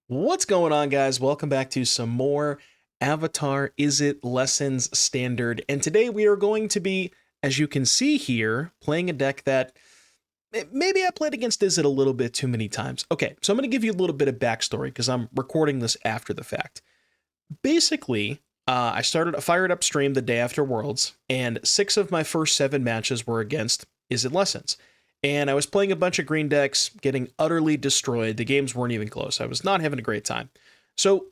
What's going on, guys? Welcome back to some more Avatar Izzet Lessons Standard. And today we are going to be, as you can see here, playing a deck that maybe I played against Izzet a little bit too many times. Okay, so I'm going to give you a little bit of backstory because I'm recording this after the fact. Basically, I fired up stream the day after Worlds, and 6 of my first 7 matches were against Izzet Lessons. And I was playing a bunch of green decks, getting utterly destroyed. The games weren't even close. I was not having a great time. So,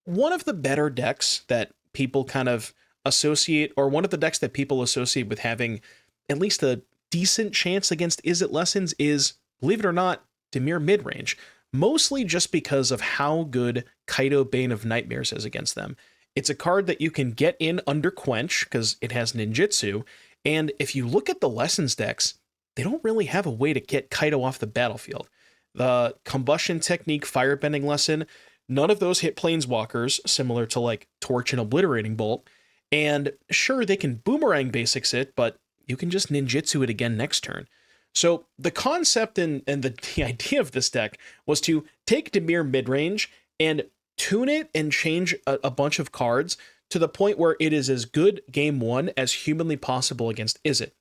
one of the better decks that people kind of associate, or one of the decks that people associate with having at least a decent chance against Izzet Lessons is, believe it or not, Dimir Midrange. Mostly just because of how good Kaido Bane of Nightmares is against them. It's a card that you can get in under Quench because it has ninjutsu. And if you look at the Lessons decks, they don't really have a way to get Kaido off the battlefield. The Combustion Technique Firebending Lesson, none of those hit Planeswalkers, similar to like Torch and Obliterating Bolt. And sure, they can Boomerang Basics it, but you can just ninjutsu it again next turn. So the concept and the idea of this deck was to take Dimir midrange and tune it and change a bunch of cards to the point where it is as good game one as humanly possible against Izzet.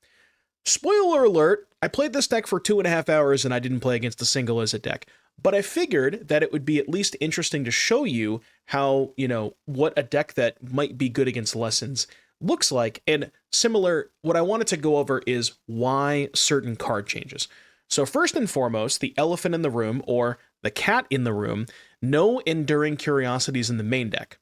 Spoiler alert, I played this deck for 2.5 hours and I didn't play against a single Izzet deck. But I figured that it would be at least interesting to show you how, what a deck that might be good against Lessons looks like. And similar, what I wanted to go over is why certain card changes. So first and foremost, the elephant in the room, or the cat in the room, no enduring curiosities in the main deck.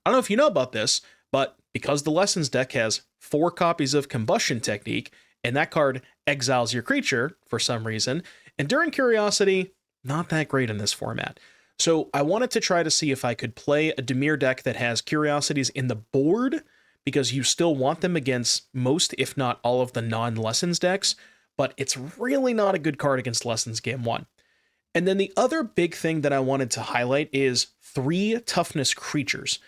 I don't know if you know about this, but because the Lessons deck has 4 copies of Combustion Technique, and that card exiles your creature for some reason, enduring curiosity, not that great in this format. So I wanted to try to see if I could play a Dimir deck that has curiosities in the board, because you still want them against most, if not all, of the non-Lessons decks, but it's really not a good card against Lessons game 1. And then the other big thing that I wanted to highlight is 3 toughness creatures,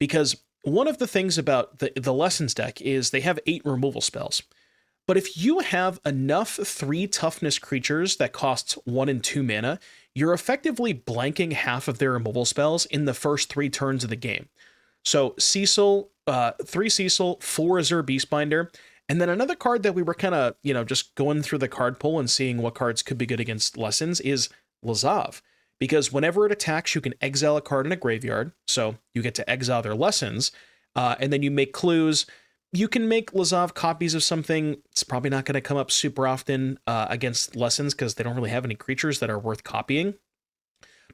because one of the things about the Lessons deck is they have 8 removal spells. But if you have enough 3 toughness creatures that costs 1 and 2 mana, you're effectively blanking half of their removal spells in the first 3 turns of the game. So Cecil, 3 Cecil, 4 Azure Beastbinder, and then another card that we were kind of, just going through the card pool and seeing what cards could be good against Lessons is Lazav. Because whenever it attacks, you can exile a card in a graveyard, so you get to exile their Lessons, and then you make clues. You can make Lazav copies of something. It's probably not going to come up super often against Lessons because they don't really have any creatures that are worth copying.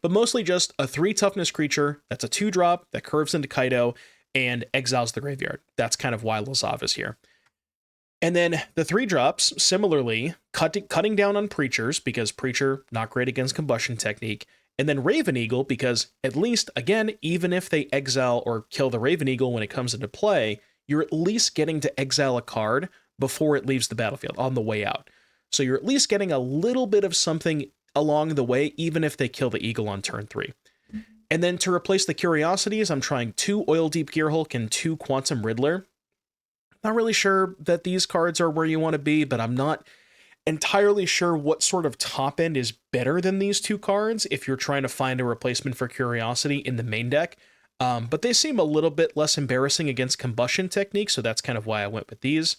But mostly just a 3 toughness creature that's a 2-drop that curves into Kaido and exiles the graveyard. That's kind of why Lazav is here. And then the 3 drops, similarly, cutting down on Preachers, because Preacher, not great against Combustion Technique. And then Raven Eagle, because at least, again, even if they exile or kill the Raven Eagle when it comes into play, you're at least getting to exile a card before it leaves the battlefield on the way out. So you're at least getting a little bit of something along the way, even if they kill the Eagle on turn 3. And then to replace the Curiosities, I'm trying 2 Oil Deep Gearhulk and 2 Quantum Riddler. Not really sure that these cards are where you want to be, but I'm not entirely sure what sort of top end is better than these 2 cards if you're trying to find a replacement for Curiosity in the main deck. But they seem a little bit less embarrassing against Combustion Technique, so that's kind of why I went with these.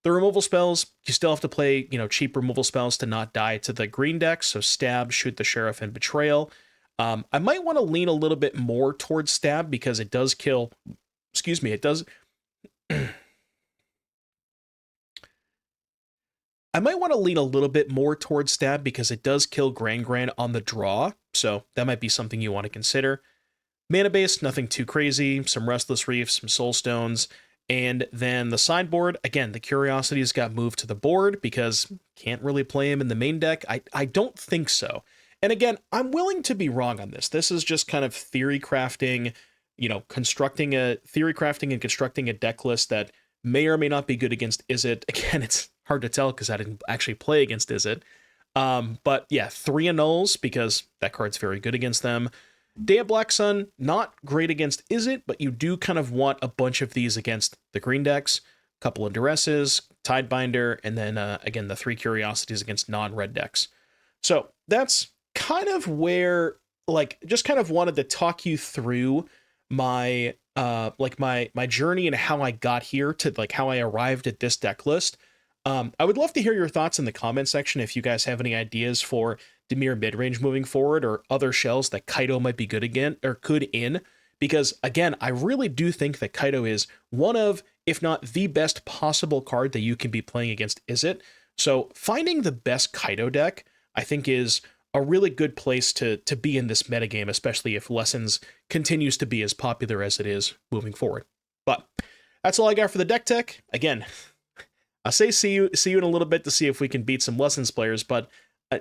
The removal spells, you still have to play, cheap removal spells to not die to the green deck, so Stab, Shoot the Sheriff, and Betrayal. I might want to lean a little bit more towards Stab because it does kill, it does... I might want to lean a little bit more towards Stab because it does kill Gran on the draw, so that might be something you want to consider. Mana base, nothing too crazy, some Restless Reef, some Soul Stones, and then the sideboard, again, the Curiosities got moved to the board because can't really play them in the main deck. I don't think so. And again, I'm willing to be wrong on this. This is just kind of theory crafting, constructing and constructing a deck list that may or may not be good against Izzet. Again, it's hard to tell because I didn't actually play against Izzet. But yeah, 3 Annuls because that card's very good against them. Day of Black Sun, not great against Izzet, but you do kind of want a bunch of these against the green decks. A couple of Duresses, Tidebinder, and then again, the 3 Curiosities against non-red decks. So that's kind of where like just kind of wanted to talk you through my like my journey and how I got here to like how I arrived at this deck list. I would love to hear your thoughts in the comment section if you guys have any ideas for Dimir midrange moving forward or other shells that Kaido might be good again or could in. Because again, I really do think that Kaido is one of, if not the best possible card that you can be playing against Izzet. So finding the best Kaido deck, I think, is a really good place to be in this metagame, especially if Lessons continues to be as popular as it is moving forward. But that's all I got for the deck tech. Again, I say see you in a little bit to see if we can beat some Lessons players, but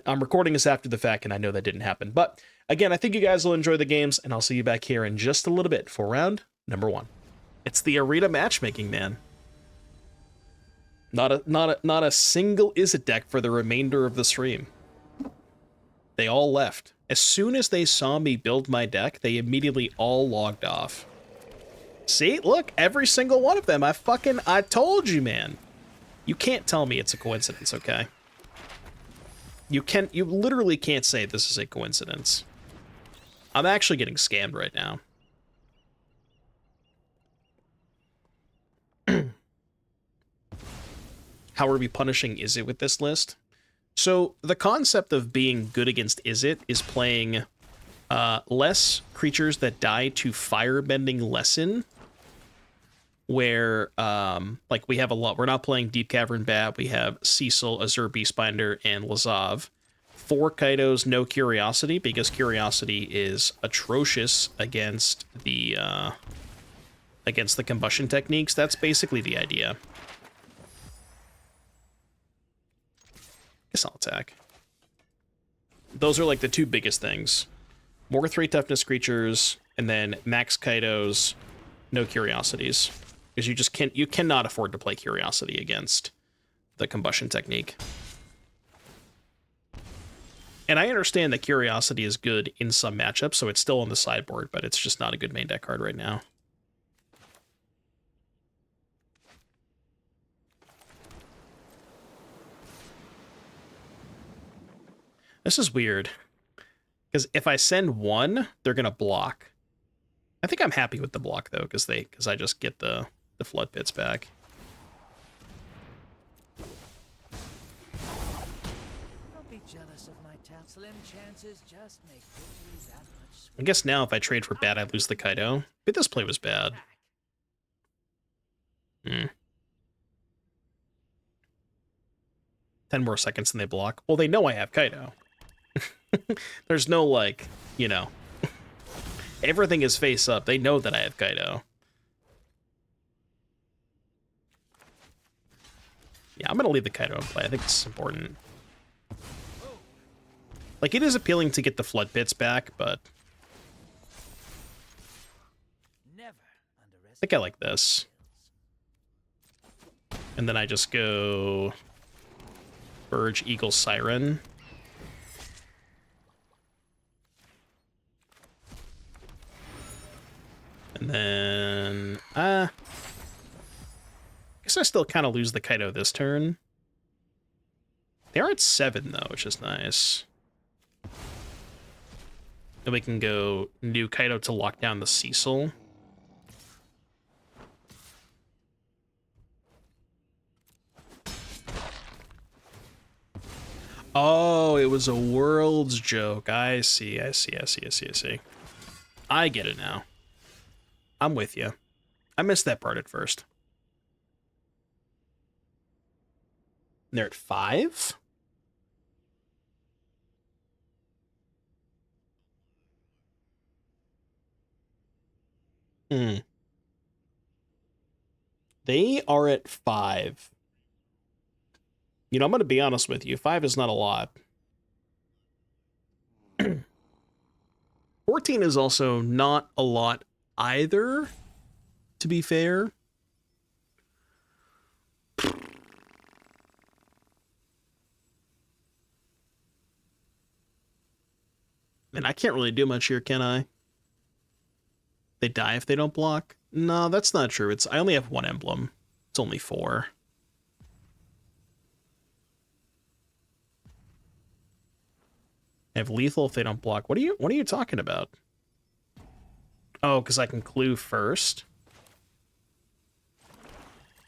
I'm recording this after the fact, and I know that didn't happen. But again, I think you guys will enjoy the games, and I'll see you back here in just a little bit for round number 1. It's the arena matchmaking, man. Not a single Izzet deck for the remainder of the stream. They all left. As soon as they saw me build my deck, they immediately all logged off. See? Look, every single one of them. I told you, man. You can't tell me it's a coincidence, okay? You literally can't say this is a coincidence. I'm actually getting scammed right now. How are we punishing Izzet with this list? So the concept of being good against Izzet is playing less creatures that die to Firebending Lesson, where like we have a lot. We're not playing Deep Cavern Bat. We have Cecil, Azure Beastbinder, and Lazav. 4 Kaidos, no Curiosity, because Curiosity is atrocious against the combustion techniques. That's basically the idea. Guess I'll attack. Those are like the 2 biggest things. More 3 toughness creatures, and then max Kaidos, no Curiosities. Because you cannot afford to play Curiosity against the combustion technique. And I understand that Curiosity is good in some matchups, so it's still on the sideboard, but it's just not a good main deck card right now. This is weird. Because if I send 1, they're going to block. I think I'm happy with the block, though, because I just get the Flood Pits back. Don't be jealous of my slim chances, just make victory that much sweeter. I guess now if I trade for bad, I lose the Kaido. But this play was bad. 10 more seconds and they block. Well, they know I have Kaido. There's no, like, you know. Everything is face up. They know that I have Kaido. Yeah, I'm going to leave the Kaido in play. I think this is important. Like, it is appealing to get the Flood Pits back, but I think I like this. And then I just go Burge, Eagle, Siren. And then, I guess I still kind of lose the Kaido this turn. They are at 7, though, which is nice. Then we can go new Kaido to lock down the Cecil. Oh, it was a Worlds joke. I see. I get it now. I'm with you. I missed that part at first. And they're at 5? They are at 5. You know, I'm going to be honest with you. 5 is not a lot. 14 is also not a lot either, to be fair. And I can't really do much here, can I? They die if they don't block? No, that's not true. I only have 1 emblem. It's only 4. They have lethal if they don't block. What are you talking about? Oh, because I can clue first.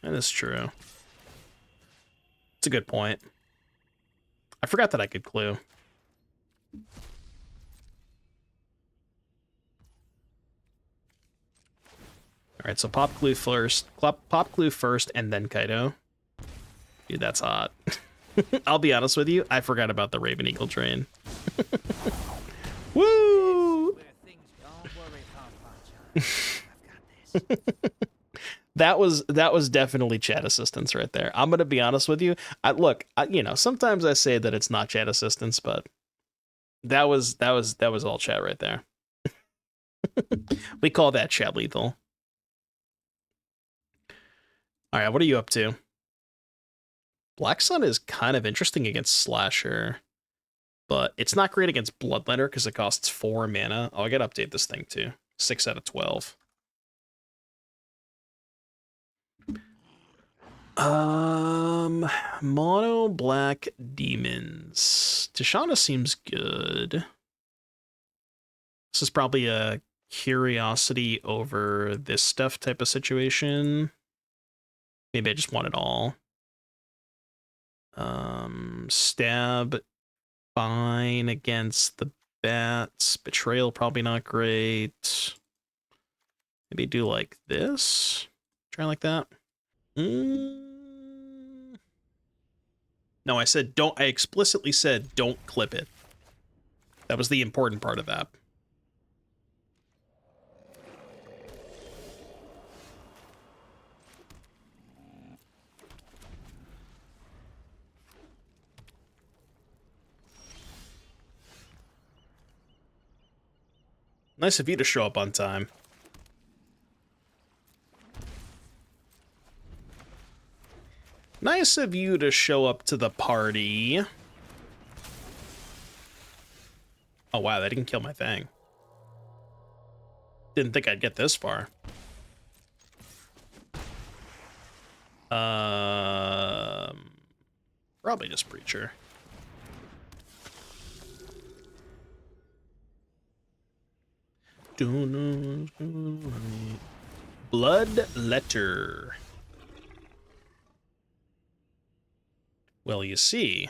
That is true. It's a good point. I forgot that I could clue. All right, so pop clue first, and then Kaido. Dude, that's hot. I'll be honest with you, I forgot about the Raven Eagle train. Woo! That was definitely chat assistance right there. I'm gonna be honest with you. You know, sometimes I say that it's not chat assistance, but that was all chat right there. We call that chat lethal. All right, what are you up to? Black Sun is kind of interesting against Slasher, but it's not great against Bloodletter because it costs 4 mana. Oh, I gotta update this thing too. 6 out of 12. Mono Black Demons. Tishana seems good. This is probably a curiosity over this stuff type of situation. Maybe I just want it all. Stab, fine against the bats. Betrayal, probably not great. Maybe do like this. Try like that. No, I said don't. I explicitly said don't clip it. That was the important part of that. Nice of you to show up on time. Nice of you to show up to the party. Oh, wow, that didn't kill my thing. Didn't think I'd get this far. Probably just Preacher. Blood Letter. Well, you see,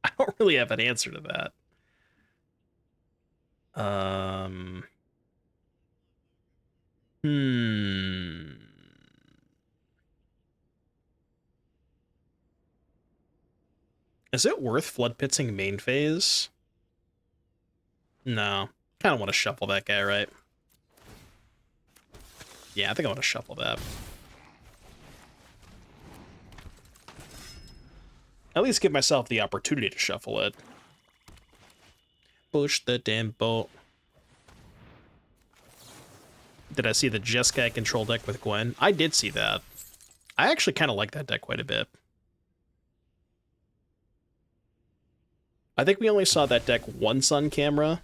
I don't really have an answer to that. Is it worth flood pitsing main phase? No. Kind of want to shuffle that guy, right? Yeah, I think I want to shuffle that. At least give myself the opportunity to shuffle it. Push the damn boat. Did I see the Jeskai control deck with Gwen? I did see that. I actually kind of like that deck quite a bit. I think we only saw that deck once on camera.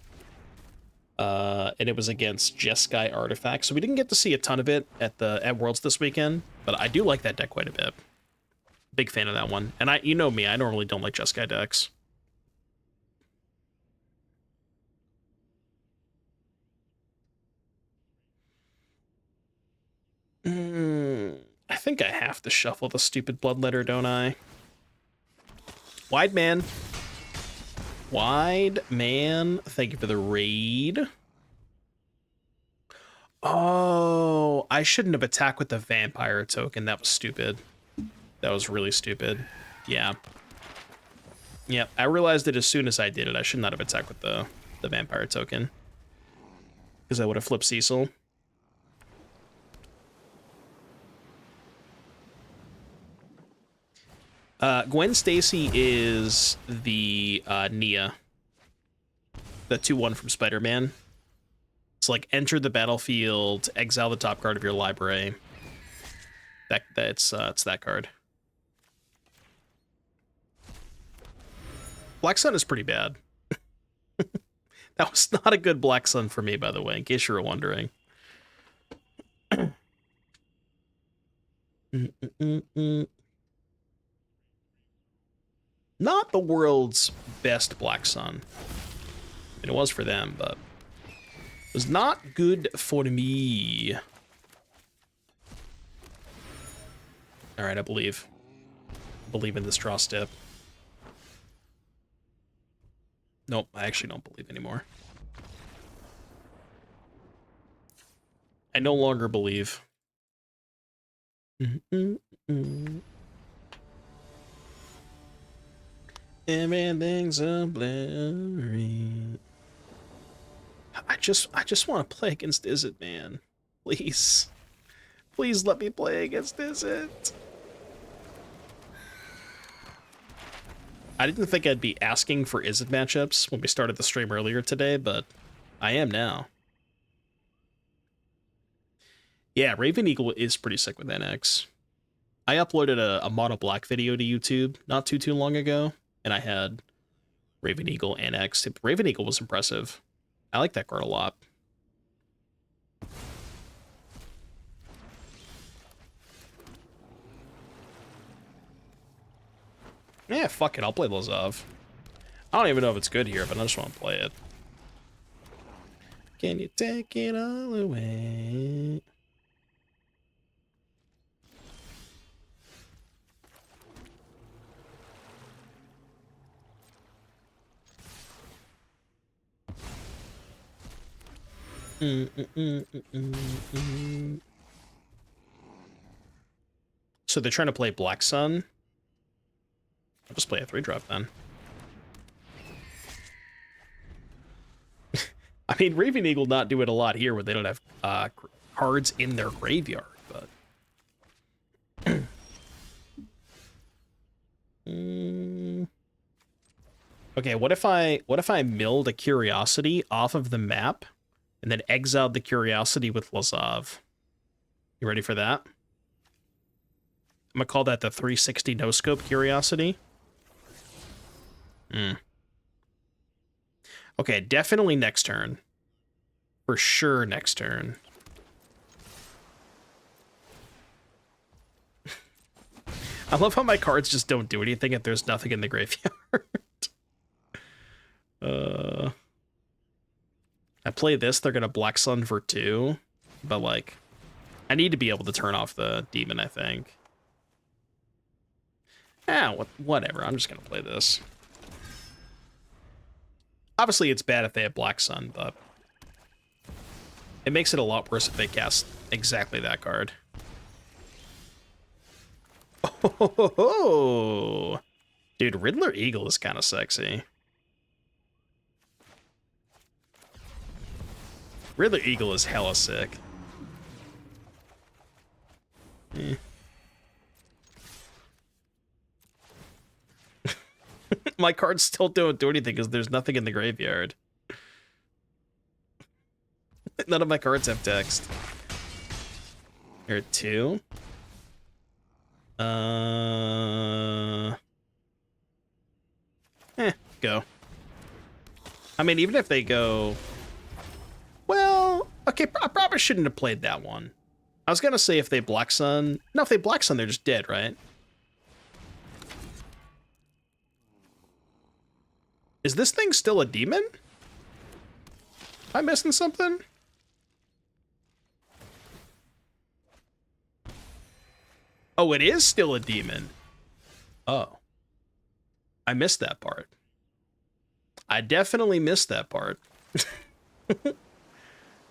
And it was against Jeskai Artifact, so we didn't get to see a ton of it at Worlds this weekend, but I do like that deck quite a bit. Big fan of that one. And you know me, I normally don't like Jeskai decks. I think I have to shuffle the stupid Bloodletter, don't I? Wide Man. Wide Man, thank you for the raid. Oh, I shouldn't have attacked with the Vampire token. That was stupid. That was really stupid. Yeah. Yep, I realized it as soon as I did it. I should not have attacked with the Vampire token. Because I would have flipped Cecil. Gwen Stacy is the Nia. The 2/1 from Spider-Man. It's like enter the battlefield, exile the top card of your library. It's that card. Black Sun is pretty bad. That was not a good Black Sun for me, by the way, in case you were wondering. Not the world's best Black Sun. And it was for them, but it was not good for me. All right, I believe in this draw step. Nope, I actually don't believe anymore. I no longer believe. Everything's a blurry. I just want to play against Izzet, man. Please. Please let me play against Izzet. I didn't think I'd be asking for Izzet matchups when we started the stream earlier today, but I am now. Yeah, Raven Eagle is pretty sick with NX. I uploaded a mono black video to YouTube not too long ago, and I had Raven Eagle NX. Raven Eagle was impressive. I like that card a lot. Yeah, fuck it, I'll play Lazav. I don't even know if it's good here, but I just want to play it. Can you take it all away? So they're trying to play Black Sun. I'll just play a 3-drop then. I mean, Raven Eagle not do it a lot here where they don't have cards in their graveyard, but... Okay, what if I milled a Curiosity off of the map and then exiled the Curiosity with Lazav? You ready for that? I'm gonna call that the 360 no-scope Curiosity. Okay, definitely next turn. For sure next turn. I love how my cards just don't do anything if there's nothing in the graveyard. I play this, they're gonna Black Sun for 2. But, like, I need to be able to turn off the demon, I think. Whatever, I'm just gonna play this. Obviously, it's bad if they have Black Sun, but it makes it a lot worse if they cast exactly that card. Oh, dude, Riddler Eagle is kind of sexy. Riddler Eagle is hella sick. My cards still don't do anything because there's nothing in the graveyard. None of my cards have text. Here, 2. Go. I mean, even if they go... Well, okay, I probably shouldn't have played that one. I was gonna say if they Black Sun... No, if they Black Sun, they're just dead, right? Is this thing still a demon? Am I missing something? Oh, it is still a demon. Oh. I missed that part. I definitely missed that part.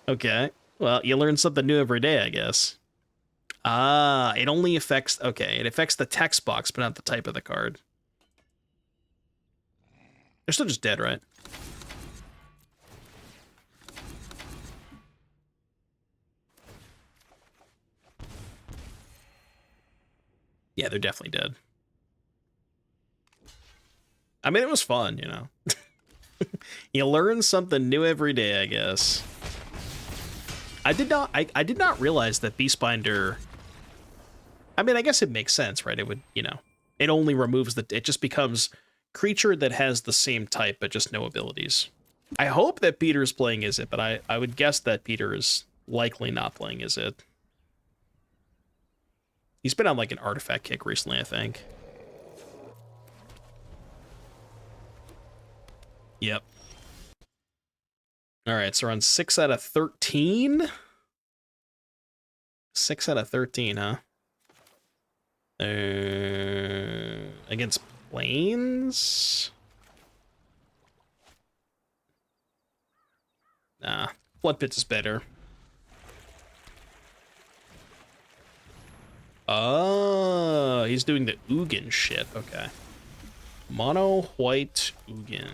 Okay. Well, you learn something new every day, I guess. Ah, it only affects... Okay, it affects the text box, but not the type of the card. They're still just dead, right? Yeah, they're definitely dead. I mean, it was fun, you know. You learn something new every day, I guess. I did not realize that Beastbinder... I mean, I guess it makes sense, right? It would, you know, it only removes the... It just becomes creature that has the same type, but just no abilities. I hope that Peter's playing Izzet, but I would guess that Peter is likely not playing Izzet. He's been on, like, an artifact kick recently, I think. Yep. All right, so we're on 6 out of 13. 6 out of 13, huh? Against planes? Nah, Blood Pits is better. Oh, he's doing the Ugin shit. Okay. Mono white Ugin.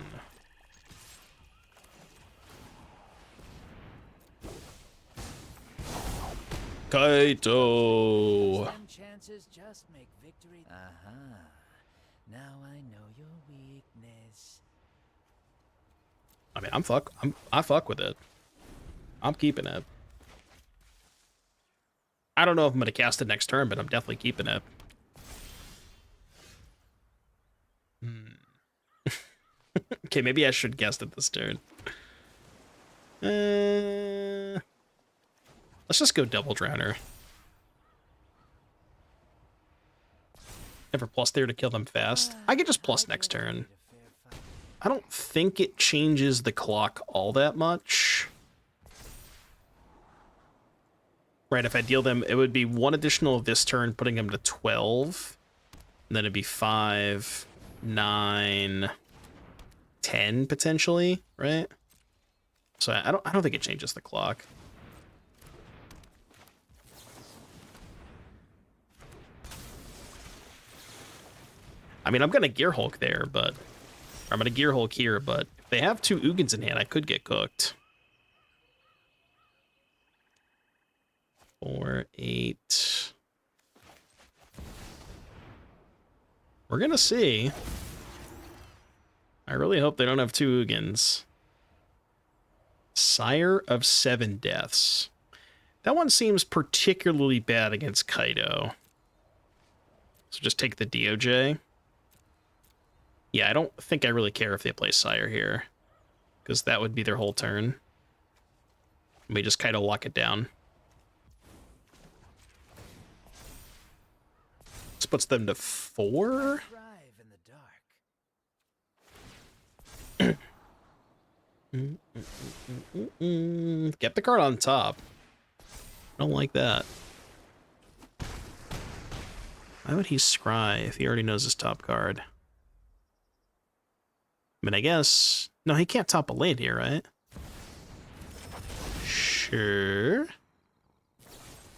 Kaito. Slim chances just make victory. Now I know your weakness. I mean, I fuck with it. I'm keeping it. I don't know if I'm gonna cast it next turn, but I'm definitely keeping it. Okay, maybe I should cast it this turn. Let's just go Double Drowner. Never plus there to kill them fast. I could just plus next turn. I don't think it changes the clock all that much. Right, if I deal them, it would be 1 additional this turn, putting them to 12. And then it'd be 5, 9, 10 potentially, right? So I don't think it changes the clock. I mean, I'm gonna Gear Hulk there, but I'm gonna Gear Hulk here, but if they have 2 Ugins in hand, I could get cooked. 4, 8. We're gonna see. I really hope they don't have 2 Ugins. Sire of 7 Deaths. That one seems particularly bad against Kaido. So just take the DOJ. Yeah, I don't think I really care if they play Sire here, because that would be their whole turn. We just Kaido lock it down. This puts them to 4. Thrive in the dark. Get the card on top. I don't like that. Why would he scry if he already knows his top card? I mean, I guess... No, he can't top a land here, right? Sure.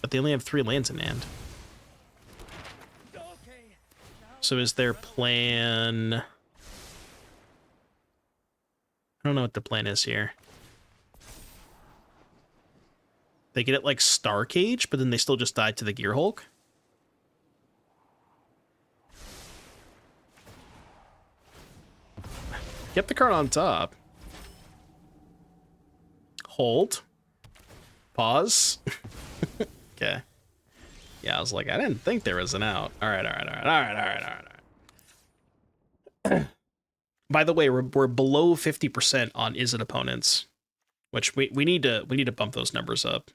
But they only have 3 lands in hand. So is their plan... I don't know what the plan is here. They get it like Star Cage, but then they still just die to the Gear Hulk? Get the card on top. Hold. Pause. Okay. Yeah, I was like, I didn't think there was an out. All right. By the way, we're below 50% on Izzet opponents, which we need to bump those numbers up.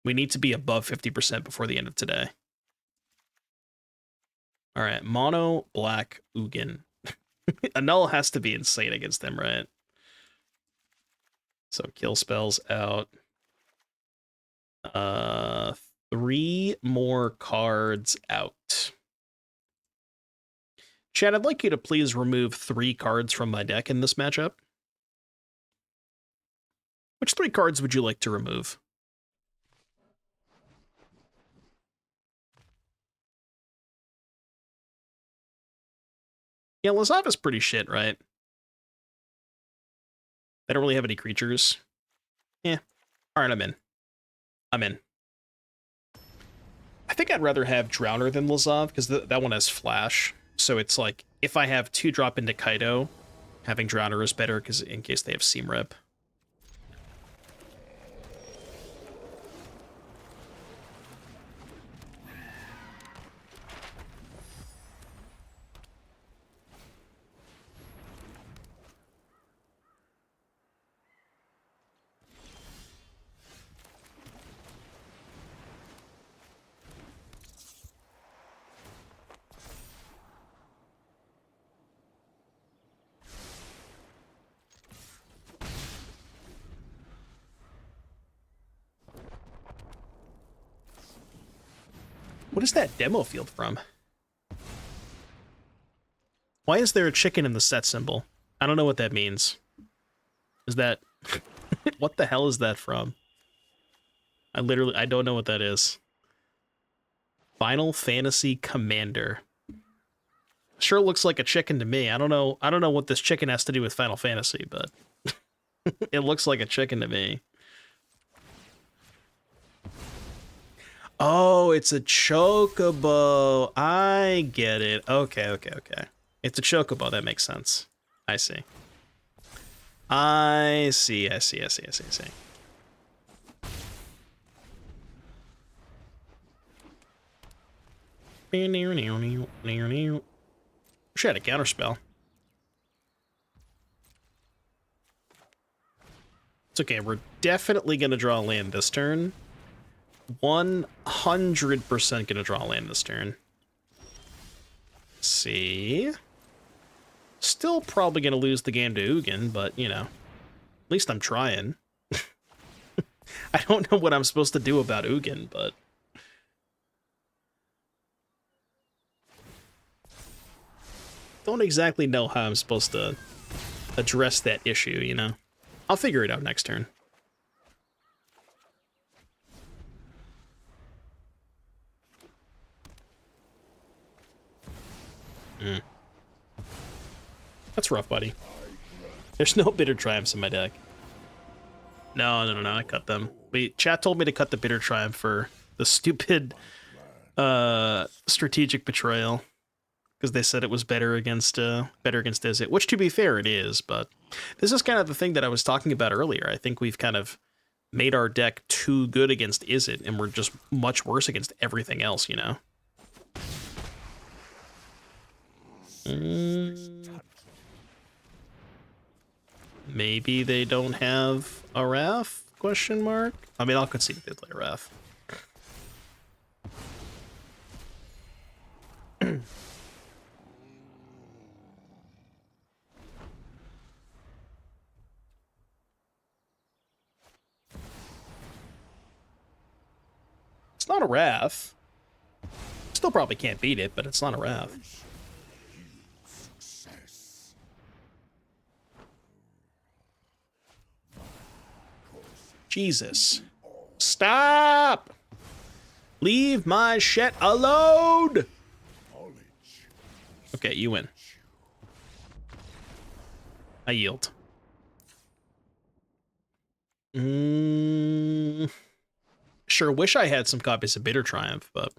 We need to be above 50% before the end of today. All right, mono black Ugin. A null has to be insane against them, right? So kill spells out. 3 more cards out. Chad, I'd like you to please remove 3 cards from my deck in this matchup. Which 3 cards would you like to remove? Yeah, Lazav is pretty shit, right? They don't really have any creatures. Yeah. Alright, I'm in. I think I'd rather have Drowner than Lazav, because that one has Flash. So it's like, if I have 2 drop into Kaido, having Drowner is better, because in case they have Seam Rip. What is that demo field from? Why is there a chicken in the set symbol? I don't know what that means. Is that... what the hell is that from? I don't know what that is. Final Fantasy Commander. Sure looks like a chicken to me. I don't know what this chicken has to do with Final Fantasy, but it looks like a chicken to me. Oh, it's a chocobo. I get it. Okay. It's a chocobo. That makes sense. I see. I see. She had a counterspell. It's okay. We're definitely going to draw a land this turn. 100% going to draw a land this turn. Let's see. Still probably going to lose the game to Ugin, but, you know, at least I'm trying. I don't know what I'm supposed to do about Ugin, but... don't exactly know how I'm supposed to address that issue, you know? I'll figure it out next turn. That's rough, buddy. There's no Bitter Triumphs in my deck. No, I cut them. Wait, chat told me to cut the Bitter Triumph for the stupid strategic betrayal. Because they said it was better against Izzet, which to be fair it is, but this is kind of the thing that I was talking about earlier. I think we've kind of made our deck too good against Izzet, and we're just much worse against everything else, you know? Maybe they don't have a Wrath? Question mark? I mean, I'll concede if they play a Wrath. It's not a Wrath. Still probably can't beat it, but it's not a Wrath. Jesus. Stop! Leave my shit alone! Okay, you win. I yield. Sure wish I had some copies of Bitter Triumph, but...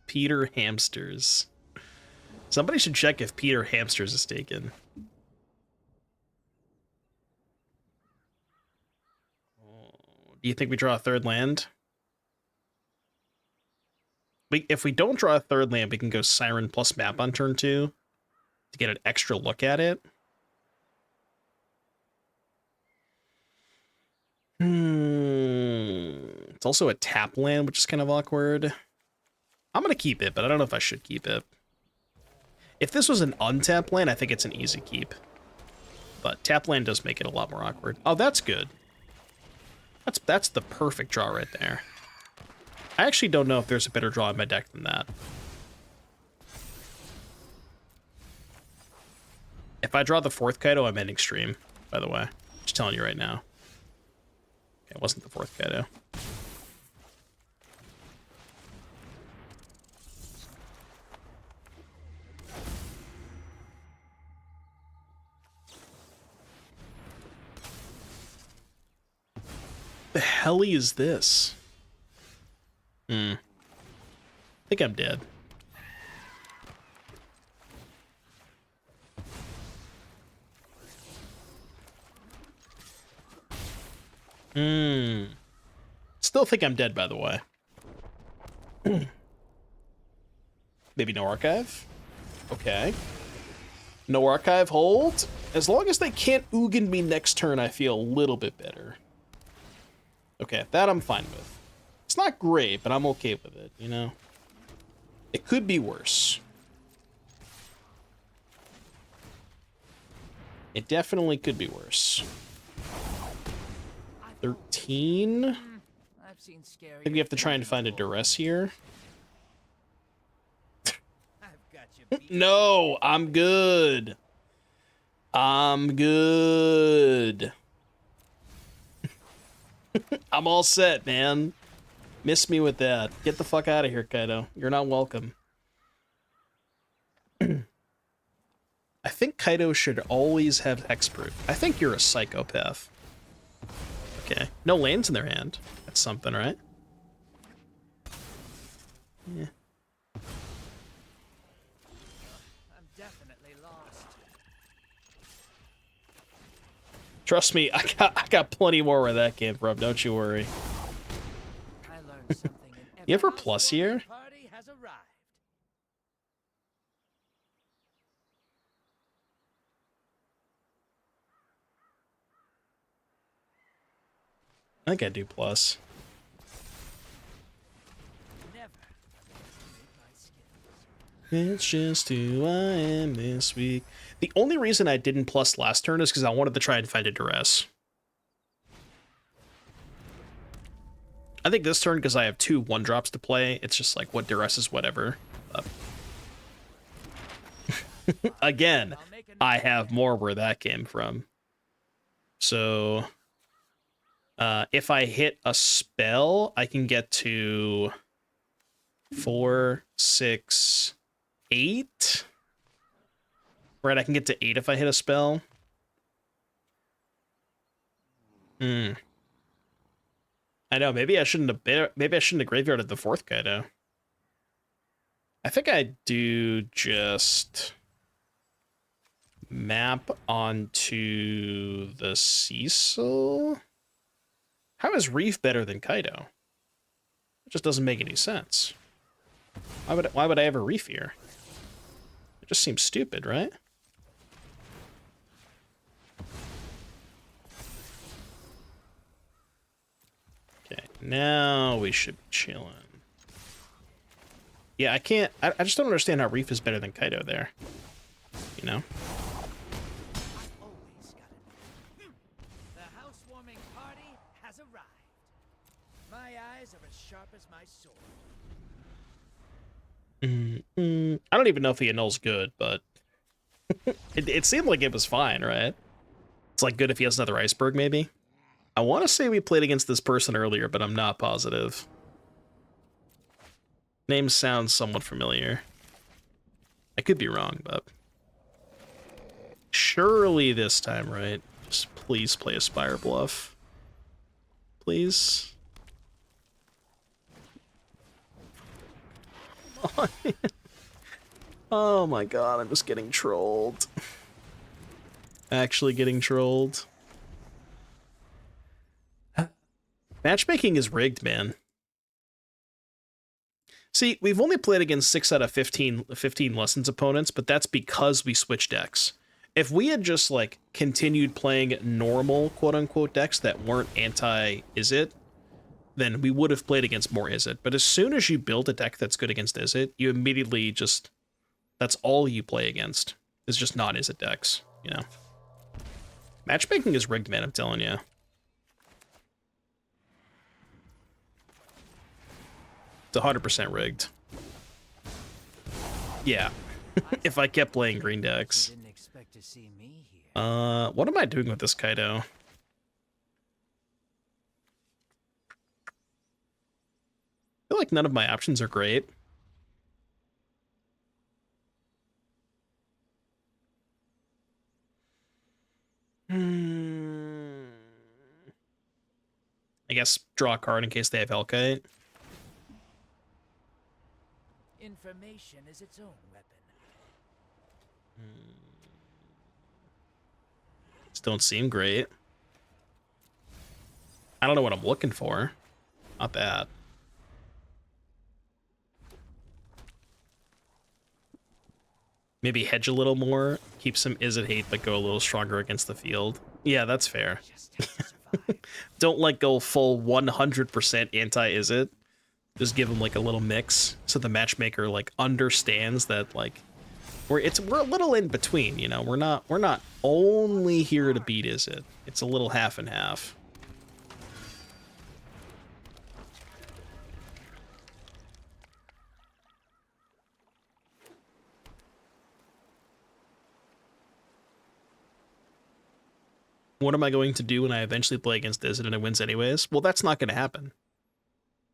Peter Hamsters. Somebody should check if Peter Hamsters is taken. Do you think we draw a third land? If we don't draw a third land, we can go Siren plus map on turn 2 to get an extra look at it. It's also a tap land, which is kind of awkward. I'm going to keep it, but I don't know if I should keep it. If this was an untapped land, I think it's an easy keep. But tap land does make it a lot more awkward. Oh, that's good. That's the perfect draw right there. I actually don't know if there's a better draw in my deck than that. If I draw the 4th Kaido, I'm ending stream, by the way. Just telling you right now. Okay, it wasn't the 4th Kaido. The hell is this? I think I'm dead. Still think I'm dead, by the way. Maybe no archive? Okay. No archive, hold. As long as they can't Ugin me next turn, I feel a little bit better. Okay, that I'm fine with. It's not great, but I'm okay with it, you know? It could be worse. It definitely could be worse. 13. I I've seen scary. think we have to try and find a duress here. I've got you beat. No, I'm good. I'm good. I'm all set, man. Miss me with that. Get the fuck out of here, Kaido. You're not welcome. I think Kaido should always have Hexproof. I think you're a psychopath. Okay. No lands in their hand. That's something, right? Yeah. I'm definitely lost. Trust me, I got plenty more where that came from. Don't you worry. I learned something in every You ever housewarming plus here? Party has arrived. I think I do plus. Never underestimate my skills. It's just who I am this week. The only reason I didn't plus last turn is because I wanted to try and find a duress. I think this turn, because I have 2 1-drops to play, it's just like, what duress is whatever. Again, I have more where that came from. So, if I hit a spell, I can get to 4, 6, 8. Right, I can get to 8 if I hit a spell. I know, maybe I shouldn't have graveyarded the 4th Kaido. I think I do just map onto the Cecil. How is Reef better than Kaido? It just doesn't make any sense. Why would I ever Reef here? It just seems stupid, right? Okay, now we should be chilling. Yeah, I can't... I just don't understand how Reef is better than Kaido there. You know? Always gotta know. The housewarming party has arrived. My eyes are as sharp as my sword. I don't even know if he annuls good, but it seemed like it was fine, right? It's like good if he has another iceberg, maybe. I want to say we played against this person earlier, but I'm not positive. Name sounds somewhat familiar. I could be wrong, but surely this time, right? Just please play a Spire Bluff. Please. Oh my god, I'm just getting trolled. Actually getting trolled. Matchmaking is rigged, man. See, we've only played against 6 out of 15 Lessons opponents, but that's because we switched decks. If we had just, like, continued playing normal, quote-unquote, decks that weren't anti-Izzet, then we would have played against more Izzet. But as soon as you build a deck that's good against Izzet, you immediately just... That's all you play against, is just not Izzet decks, you know? Matchmaking is rigged, man, I'm telling you. It's 100% rigged. Yeah. If I kept playing green decks. Didn't expect to see me here. What am I doing with this Kaido? I feel like none of my options are great. I guess draw a card in case they have Hellkite. Information is its own weapon. Just don't seem great. I don't know what I'm looking for. Not that. Maybe hedge a little more, keep some Izzet hate, but go a little stronger against the field. Yeah, that's fair. Just have to survive. Don't like go full 100% anti-Izzet. Just give him like a little mix so the matchmaker like understands that like we're a little in between, you know. We're not only here to beat Izzet. It's a little half and half. What am I going to do when I eventually play against Izzet and it wins anyways? Well, that's not going to happen.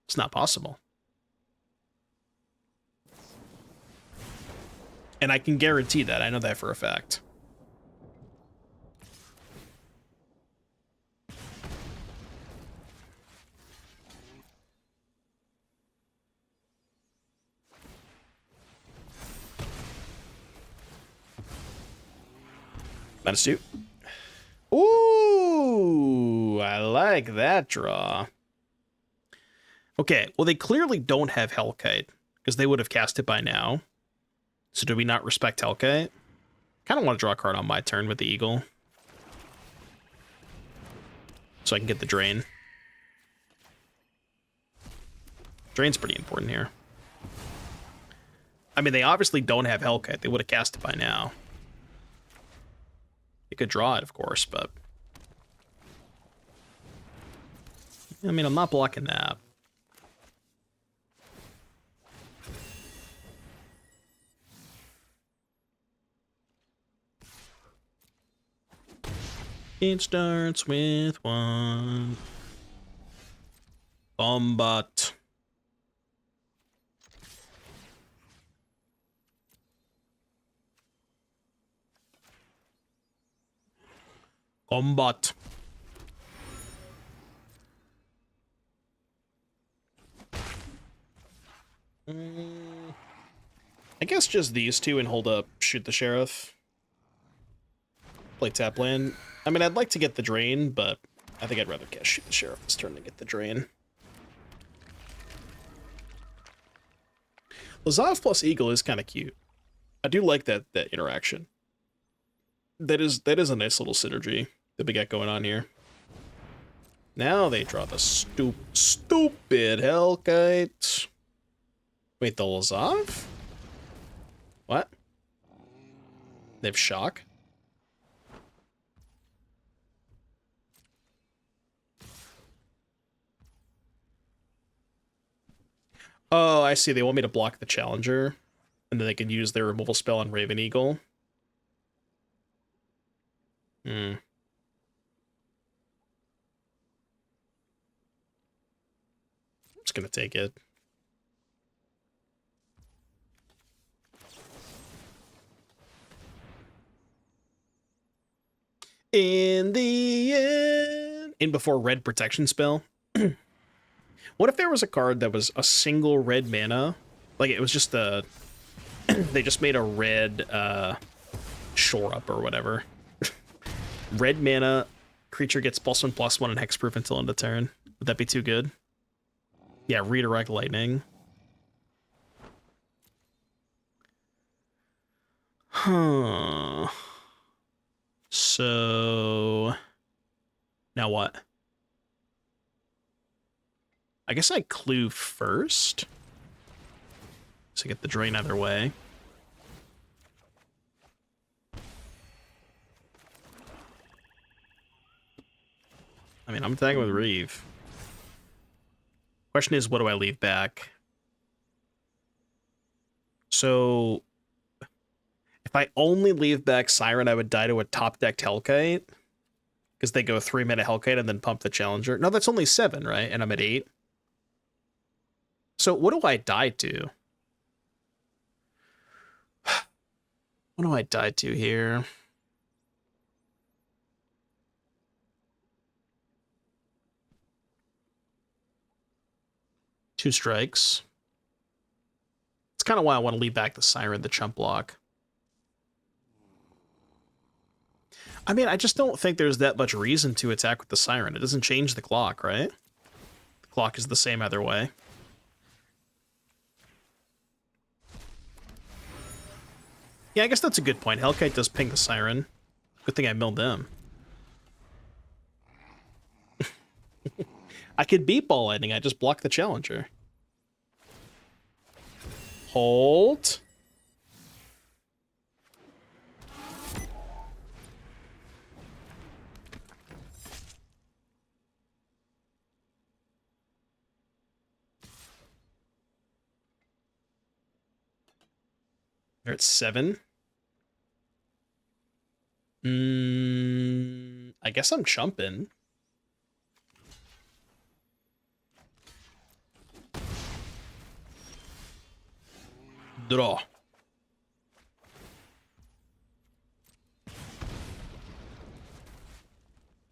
It's not possible. And I can guarantee that. I know that for a fact. Not astute. Ooh, I like that draw. Okay, well, they clearly don't have Hellkite, because they would have cast it by now. So do we not respect Hellkite? Kind of want to draw a card on my turn with the Eagle. So I can get the Drain. Drain's pretty important here. I mean, they obviously don't have Hellkite. They would have cast it by now. They could draw it, of course, but... I mean, I'm not blocking that. It starts with one. Bombot. Combat. I guess just these two and hold up, shoot the sheriff. Play tap land. I mean, I'd like to get the drain, but I think I'd rather shoot the sheriff this turn to get the drain. Lazav plus Eagle is kind of cute. I do like that interaction. That is a nice little synergy that we got going on here. Now they draw the stupid Hellkite. Wait, the Lazav? What? They have Shock? Oh, I see. They want me to block the Challenger, and then they can use their removal spell on Raven Eagle. Hmm. I'm just gonna take it. In the end... In before red protection spell. What if there was a card that was a single red mana? Like, it was just a... they just made a red, shore up or whatever. Red mana, creature gets +1/+1 and hexproof until end of turn. Would that be too good? Yeah, redirect lightning. Huh. So... Now what? I guess I clue first. So get the drain either way. I mean, I'm attacking with Reeve. Question is, what do I leave back? So, if I only leave back Siren, I would die to a top-decked Hellkite. Because they go 3-mana Hellkite and then pump the Challenger. No, that's only 7, right? And I'm at 8. So, what do I die to? What do I die to here? Two strikes. It's kind of why I want to leave back the Siren, the chump block. I mean, I just don't think there's that much reason to attack with the Siren. It doesn't change the clock, right? The clock is the same either way. Yeah, I guess that's a good point. Hellkite does ping the Siren. Good thing I milled them. I could beat Ball Lightning. I just block the Challenger. Hold. They're at 7. I guess I'm chumping. Draw.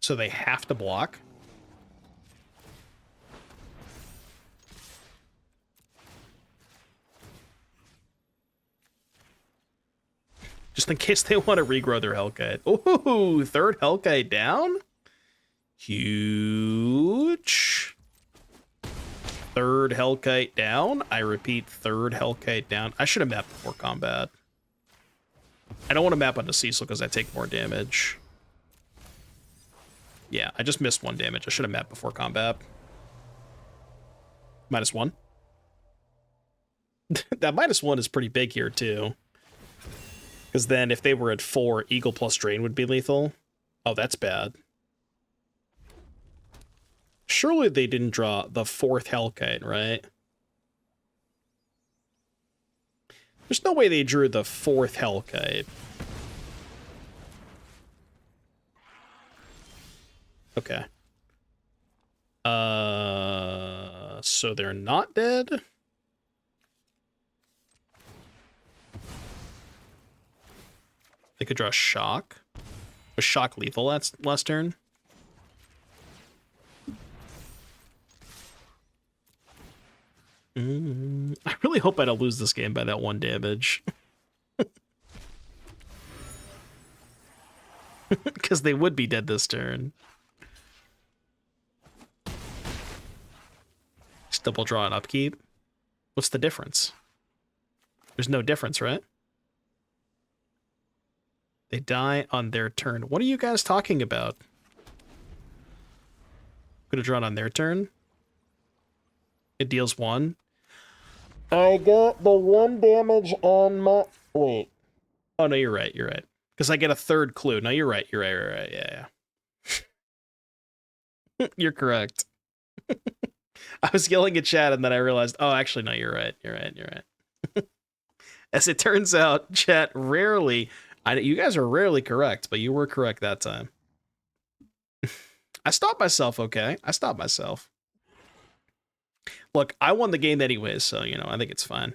So they have to block? Just in case they want to regrow their Hellkite. Ooh, third Hellkite down? Huge. Third Hellkite down. I repeat, third Hellkite down. I should have mapped before combat. I don't want to map onto Cecil because I take more damage. Yeah, I just missed 1 damage. I should have mapped before combat. -1. That -1 is pretty big here, too. Because then if they were at 4, Eagle plus Drain would be lethal. Oh, that's bad. Surely they didn't draw the 4th Hellkite, right? There's no way they drew the 4th Hellkite. Okay. So they're not dead? They could draw Shock. Was Shock lethal last turn? I really hope I don't lose this game by that 1 damage. Because they would be dead this turn. Just double draw and upkeep. What's the difference? There's no difference, right? They die on their turn. What are you guys talking about? Could have drawn on their turn. It deals 1. I got the 1 damage on my... Wait. Oh, no, you're right. You're right. Because I get a 3rd clue. No, you're right. You're right. You're right. Yeah, yeah. You're correct. I was yelling at chat and then I realized, oh, actually, no, you're right. You're right. You're right. As it turns out, chat rarely... you guys are rarely correct, but you were correct that time. I stopped myself, okay? I stopped myself. Look, I won the game anyways, so, you know, I think it's fine.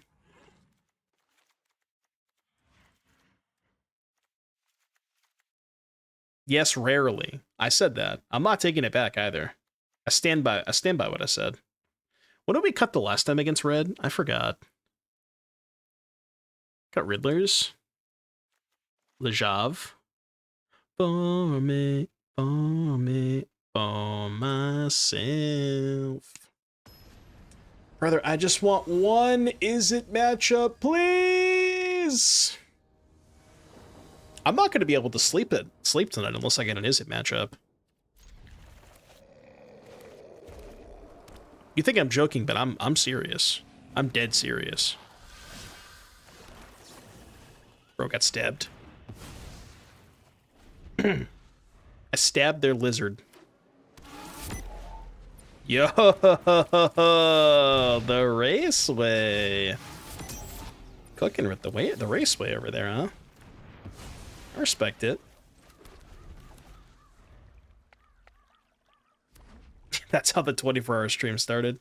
Yes, rarely. I said that. I'm not taking it back either. I stand by what I said. What did we cut the last time against Red? I forgot. Got Riddlers. Lejav. For me, for myself. Brother, I just want 1 Izzet matchup, please! I'm not going to be able to sleep tonight unless I get an Izzet matchup. You think I'm joking, but I'm serious. I'm dead serious. Bro got stabbed. I stabbed their lizard. Yo, the raceway. Cooking with the raceway over there, huh? I respect it. That's how the 24-hour stream started.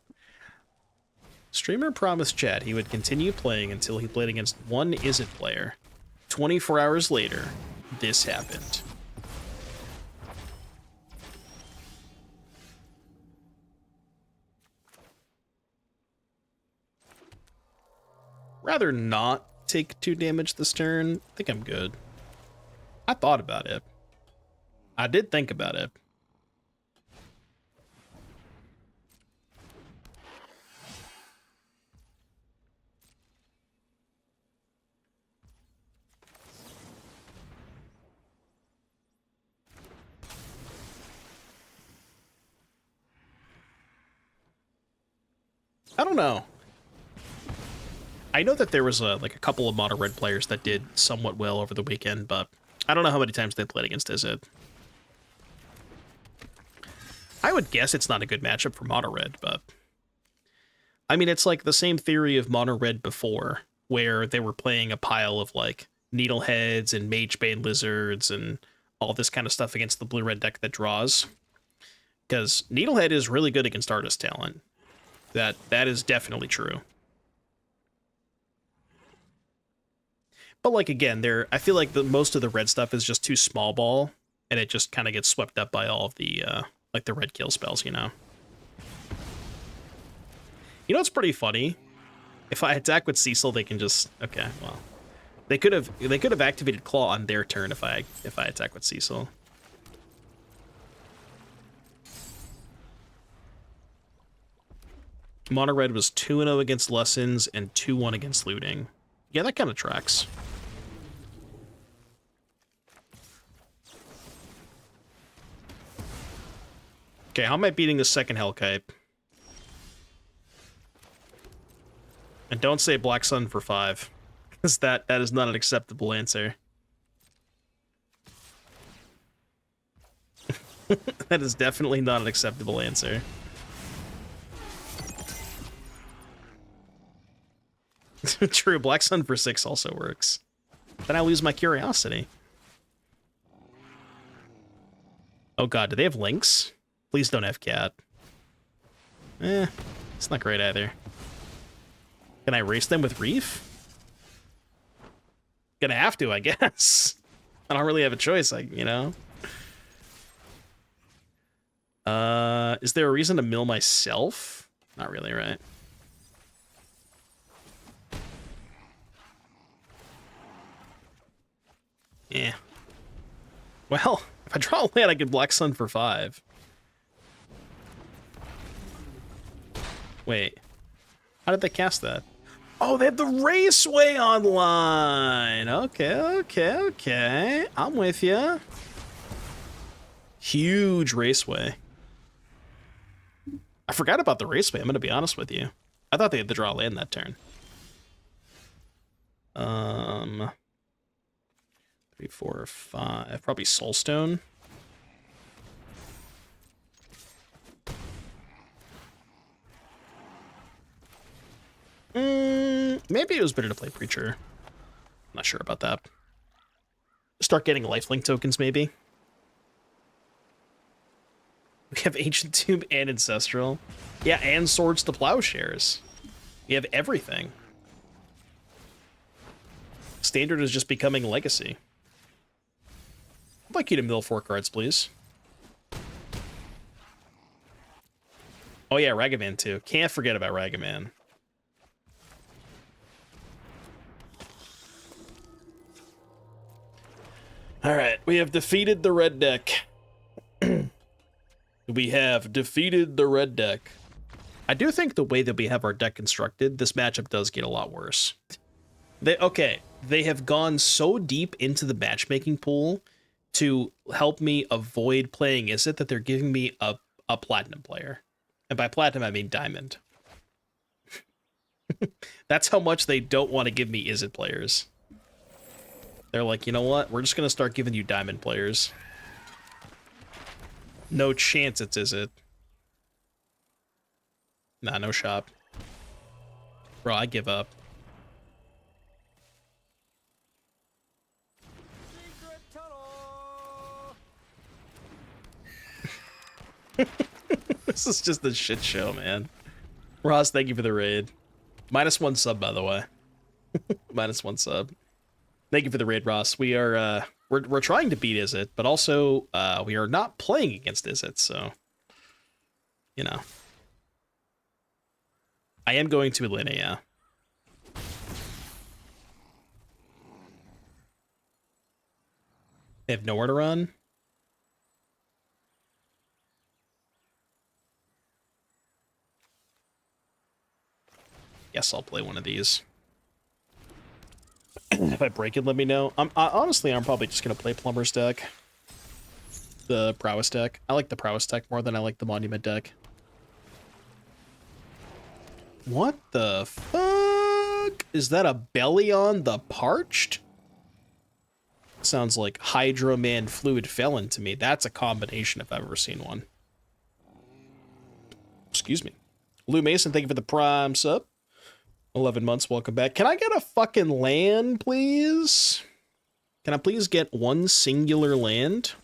Streamer promised chat he would continue playing until he played against 1 Izzet player. 24 hours later, this happened. Rather not take 2 damage this turn. I think I'm good. I thought about it. I did think about it. I don't know. I know that there was a couple of mono red players that did somewhat well over the weekend, but I don't know how many times they played against Izzet. I would guess it's not a good matchup for mono red, but I mean, it's like the same theory of mono red before, where they were playing a pile of like needleheads and magebane lizards and all this kind of stuff against the blue-red deck that draws. Because Needlehead is really good against Artist Talent. That is definitely true. But like again, I feel like most of the red stuff is just too small ball, and it just kind of gets swept up by all of the like the red kill spells, you know. You know what's pretty funny? If I attack with Cecil, they can just okay. Well, they could have activated Claw on their turn if I attack with Cecil. Mono Red was 2-0 against Lessons and 2-1 against Looting. Yeah, that kind of tracks. Okay, how am I beating the second Hellkite? And don't say Black Sun for 5, because that is not an acceptable answer. That is definitely not an acceptable answer. True, Black Sun for 6 also works. Then I lose my curiosity. Oh god, do they have links? Please don't have cat. It's not great either. Can I race them with Reef? Gonna have to, I guess. I don't really have a choice, you know? Is there a reason to mill myself? Not really, right? Yeah. Well, if I draw a land, I could Black Sun for 5. Wait. How did they cast that? Oh, they have the Raceway online! Okay. I'm with you. Huge Raceway. I forgot about the Raceway, I'm gonna be honest with you. I thought they had to draw a land that turn. 3, 4, 5. Probably Soulstone. Maybe it was better to play Preacher. I'm not sure about that. Start getting lifelink tokens, maybe. We have Ancient Tomb and Ancestral. Yeah, and Swords to Plowshares. We have everything. Standard is just becoming Legacy. I'd like you to mill 4 cards, please. Oh yeah, Ragavan too. Can't forget about Ragavan. Alright, we have defeated the red deck. We have defeated the red deck. I do think the way that we have our deck constructed, this matchup does get a lot worse. They have gone so deep into the matchmaking pool to help me avoid playing Izzet that they're giving me a platinum player. And by platinum, I mean diamond. That's how much they don't want to give me Izzet players. They're like, you know what? We're just going to start giving you diamond players. No chance it's Izzet. Nah, no shop. Bro, I give up. This is just a shit show, man. Ross, thank you for the raid. -1 sub, by the way. -1 sub. Thank you for the raid, Ross. We are we're trying to beat Izzet, but also we are not playing against Izzet, so you know. I am going to Elena, yeah. They have nowhere to run. Guess I'll play one of these. If I break it, let me know. Honestly, I'm probably just gonna play Plumber's deck. The Prowess deck. I like the Prowess deck more than I like the Monument deck. What the fuck? Is that a Bellion the Parched? Sounds like Hydro Man Fluid Felon to me. That's a combination if I've ever seen one. Excuse me. Lou Mason, thank you for the Prime sub. 11 months, welcome back. Can I get a fucking land, please? Can I please get one singular land?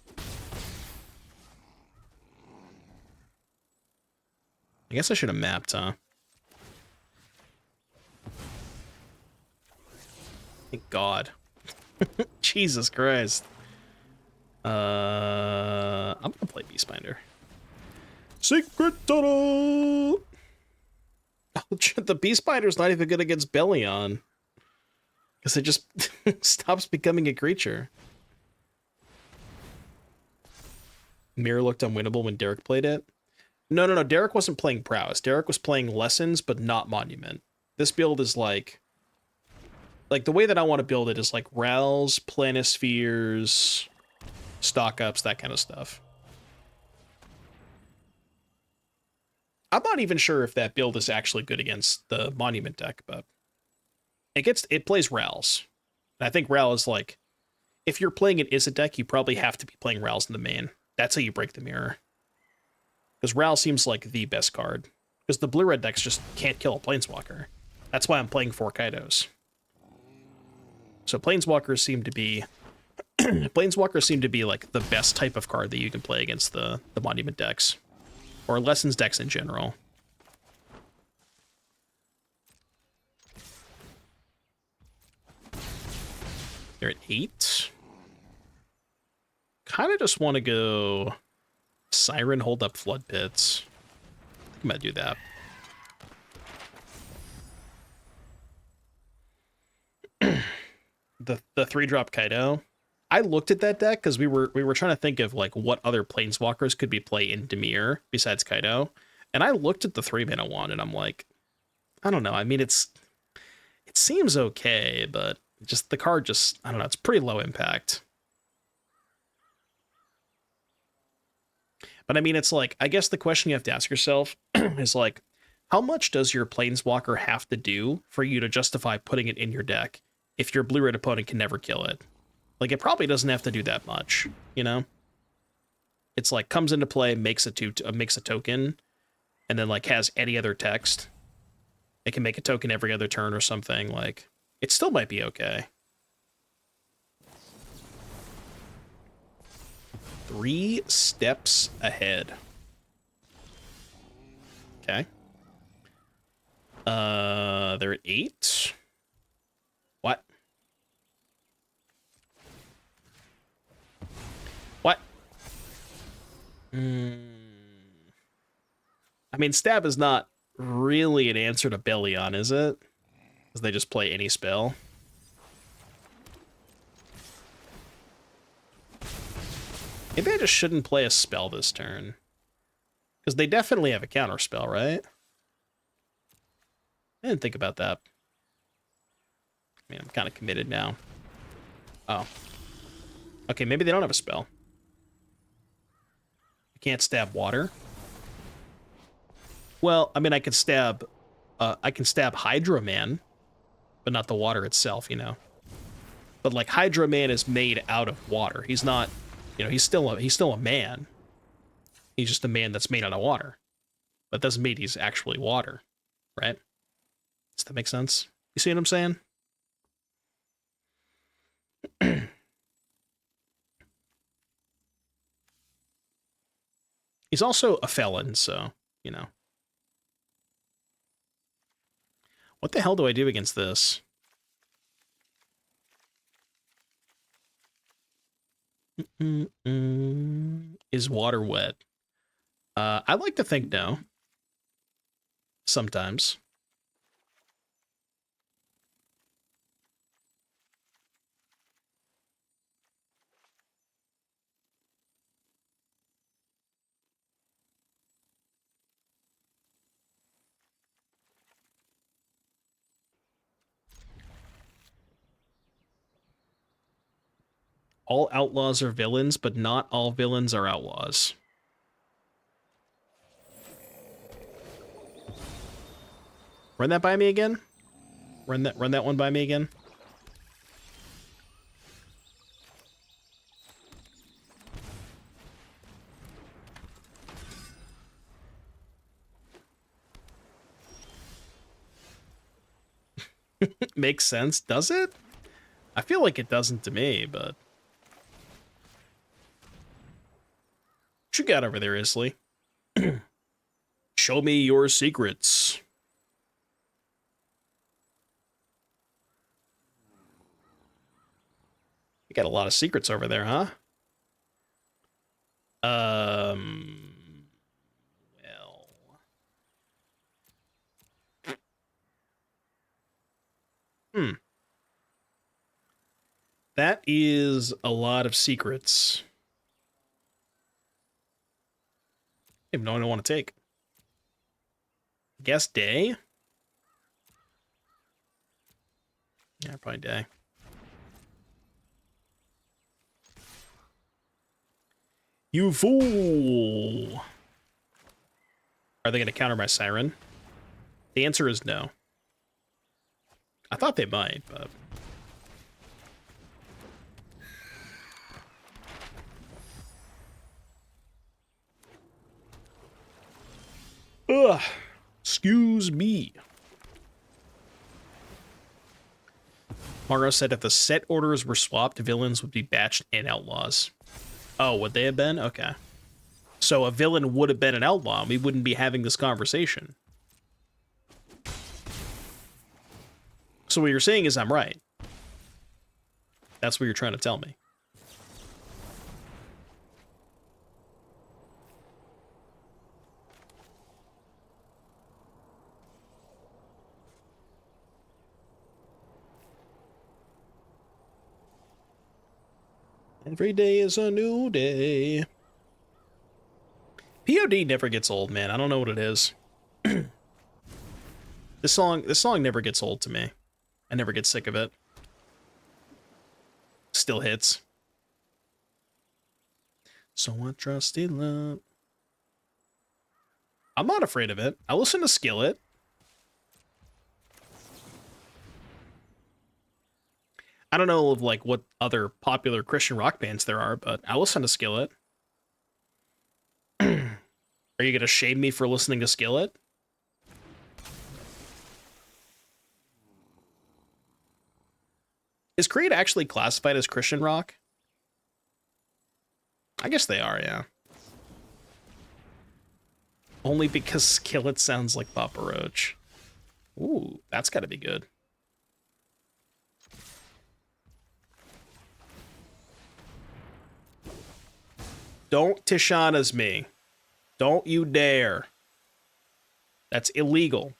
I guess I should have mapped, huh? Thank God. Jesus Christ. I'm gonna play Beastbinder. Secret tunnel! The Beastbinder's not even good against Bellion. Because it just stops becoming a creature. Mirror looked unwinnable when Derek played it. No. Derek wasn't playing Prowess. Derek was playing Lessons, but not Monument. This build is like the way that I want to build it is like Rals, Planispheres, stock ups, that kind of stuff. I'm not even sure if that build is actually good against the Monument deck, but it plays Rals. And I think Ral is like, if you're playing an Izzet deck, you probably have to be playing Rals in the main. That's how you break the mirror. Because Ral seems like the best card. Because the blue-red decks just can't kill a Planeswalker. That's why I'm playing 4 Kaidos. So Planeswalkers seem to be like the best type of card that you can play against the Monument decks. Or Lessons decks in general. They're at 8. Kind of just want to go Siren, hold up Flood Pits. I think I'm gonna do that. the 3-drop Kaido. I looked at that deck because we were trying to think of like what other Planeswalkers could be played in Dimir besides Kaido. And I looked at the 3-mana one and I'm like, I don't know. I mean, it seems okay, but just the card just, I don't know, it's pretty low impact. But I mean, it's like, I guess the question you have to ask yourself is like, how much does your Planeswalker have to do for you to justify putting it in your deck if your blue-red opponent can never kill it? Like, it probably doesn't have to do that much, you know? It's like, comes into play, makes a token, and then, like, has any other text. It can make a token every other turn or something. Like, it still might be okay. 3 steps ahead. Okay. They're at 8. What? What? I mean, Stab is not really an answer to Bellion, is it? Because they just play any spell. Maybe I just shouldn't play a spell this turn. Because they definitely have a counter spell, right? I didn't think about that. I mean, I'm kind of committed now. Oh. Okay, maybe they don't have a spell. I can't stab water. Well, I mean, I can stab Hydro Man, but not the water itself, you know. But like Hydro Man is made out of water. He's not, you know, he's still a man. He's just a man that's made out of water. But that doesn't mean he's actually water, right? Does that make sense? You see what I'm saying? He's also a felon, so, you know. What the hell do I do against this? Is water wet? I like to think no. Sometimes. All outlaws are villains, but not all villains are outlaws. Run that by me again? Run that one by me again? Makes sense, does it? I feel like it doesn't to me, but... What you got over there, Isley? Show me your secrets. You got a lot of secrets over there, huh? Well... That is a lot of secrets. I don't even know what I want to take. Guess day? Yeah, probably day. You fool! Are they going to counter my siren? The answer is no. I thought they might, but... Ugh. Excuse me. Maro said if the set orders were swapped, villains would be batched and outlaws. Oh, would they have been? Okay. So a villain would have been an outlaw, and we wouldn't be having this conversation. So what you're saying is I'm right. That's what you're trying to tell me. Every day is a new day. POD never gets old, man. I don't know what it is. This song never gets old to me. I never get sick of it. Still hits. So I trust in love. I'm not afraid of it. I listen to Skillet. I don't know of like what other popular Christian rock bands there are, but I listen to Skillet. Are you gonna shame me for listening to Skillet? Is Creed actually classified as Christian rock? I guess they are, yeah. Only because Skillet sounds like Papa Roach. Ooh, that's gotta be good. Don't Tishana's me. Don't you dare. That's illegal.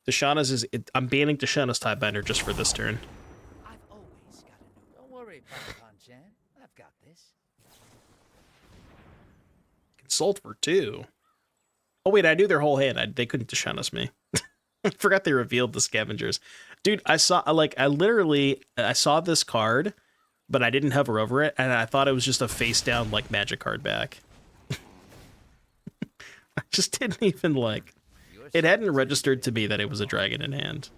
Tishana's is... I'm banning Tishana's Tiebender just for this turn. I've always got a new. Don't worry, Papa Chan. I've got this. Consult for 2. Oh, wait, I knew their whole hand. They couldn't Tishana's me. I forgot they revealed the scavengers. Dude, I saw this card, but I didn't hover over it, and I thought it was just a face down, like, magic card back. I just didn't even, like... It hadn't registered to me that it was a dragon in hand.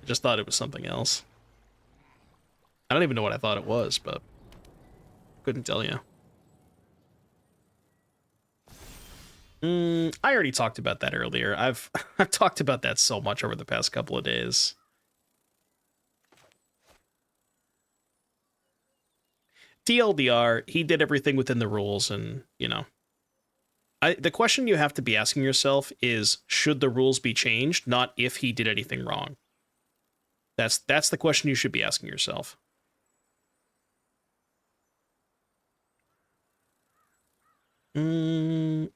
I just thought it was something else. I don't even know what I thought it was, but... couldn't tell you. I already talked about that earlier. I've talked about that so much over the past couple of days. TLDR, he did everything within the rules, and, you know. The question you have to be asking yourself is, should the rules be changed, not if he did anything wrong. That's the question you should be asking yourself.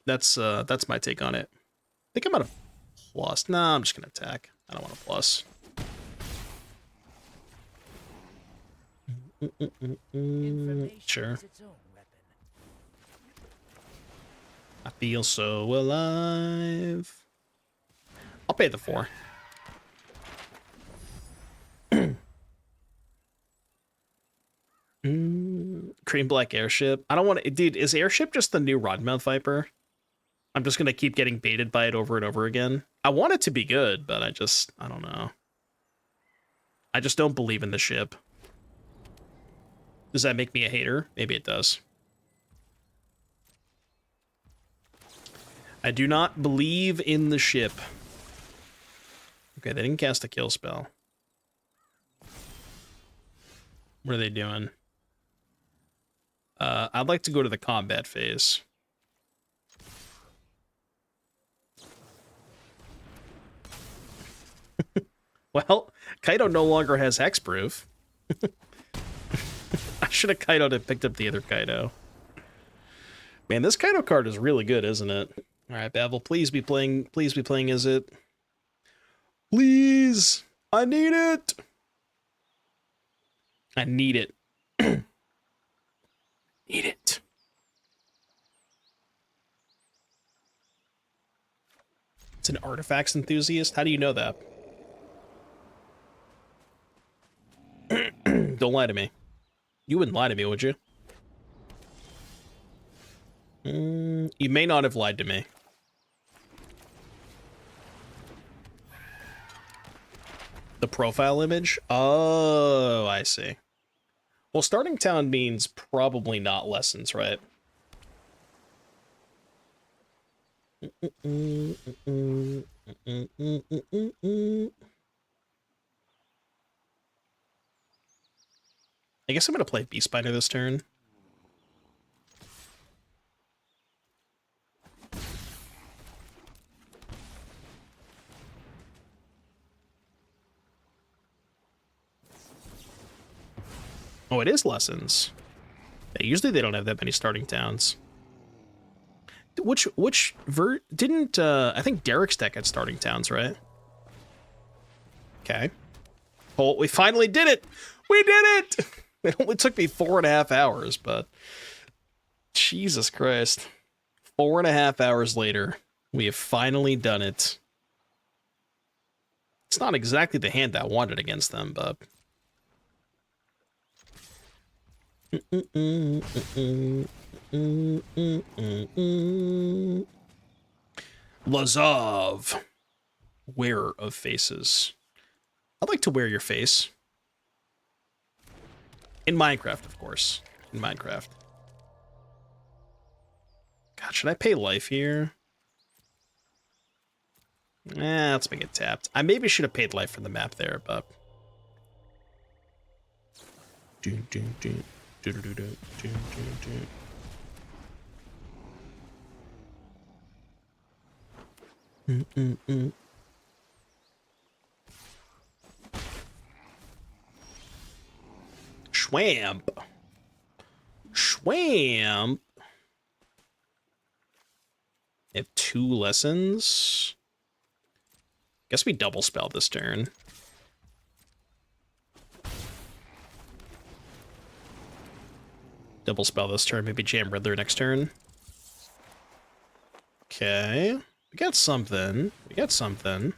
That's my take on it. I think I'm gonna plus. Nah, I'm just gonna attack. I don't want to plus. Sure. I feel so alive. I'll pay the 4. Cream Black Airship. I don't want to... Dude, is Airship just the new Rodmouth Viper? I'm just going to keep getting baited by it over and over again. I want it to be good, but I don't know. I just don't believe in the ship. Does that make me a hater? Maybe it does. I do not believe in the ship. Okay, they didn't cast a kill spell. What are they doing? I'd like to go to the combat phase. Well, Kaido no longer has hexproof. I should have Kaido'd and picked up the other Kaido. Man, this Kaido card is really good, isn't it? All right, Babel, please be playing Izzet. Please! I need it! I need it. Need it. It's an artifacts enthusiast? How do you know that? Don't lie to me. You wouldn't lie to me, would you? You may not have lied to me. The profile image? Oh, I see. Well, starting town means probably not lessons, right? I guess I'm going to play Beast Spider this turn. Oh, it is lessons. Yeah, usually they don't have that many starting towns. Didn't I think Derek's deck had starting towns, right? Okay. Oh, we finally did it! We did it! It only took me 4.5 hours, but Jesus Christ. 4.5 hours later, we have finally done it. It's not exactly the hand I wanted against them, but Lazov, wearer of faces. I'd like to wear your face. In Minecraft, of course. In Minecraft. God, should I pay life here? Let's make it tapped. I maybe should have paid life for the map there, but... Schwamp. Schwamp. I have 2 lessons. Guess we double spell this turn. Double spell this turn, maybe jam Riddler next turn. Okay. We got something. We got something.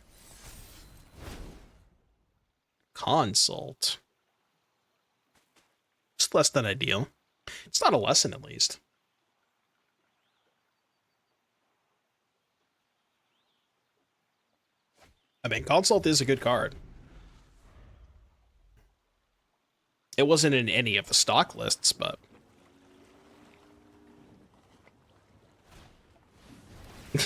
Consult. It's less than ideal. It's not a lesson, at least. I mean, Consult is a good card. It wasn't in any of the stock lists, but...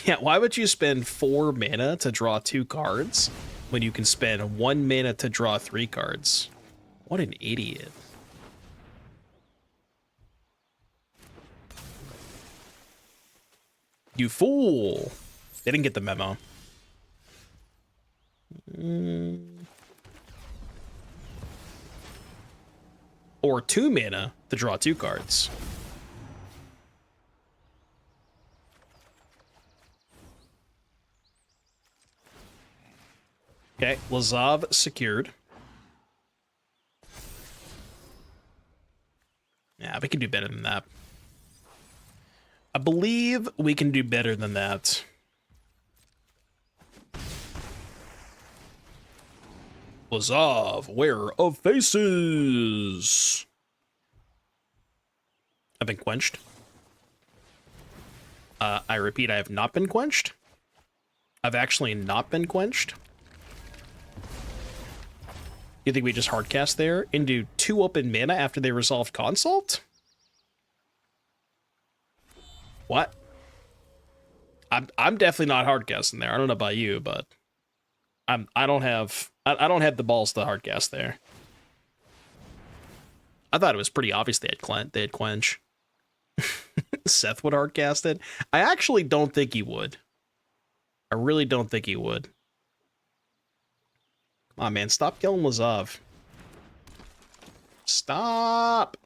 Yeah, why would you spend 4 mana to draw 2 cards when you can spend 1 mana to draw 3 cards? What an idiot. You fool! They didn't get the memo. Or 2 mana to draw 2 cards. Okay, Lazov secured. Yeah, we can do better than that. I believe we can do better than that. Lazov, wearer of faces. I've been quenched. I repeat, I have not been quenched. I've actually not been quenched. You think we just hardcast there into 2 open mana after they resolve Consult? What? I'm definitely not hardcasting there. I don't know about you, but I don't have the balls to hardcast there. I thought it was pretty obvious they had Quench. Seth would hardcast it. I actually don't think he would. I really don't think he would. Come on, man. Stop killing Lazav. Stop!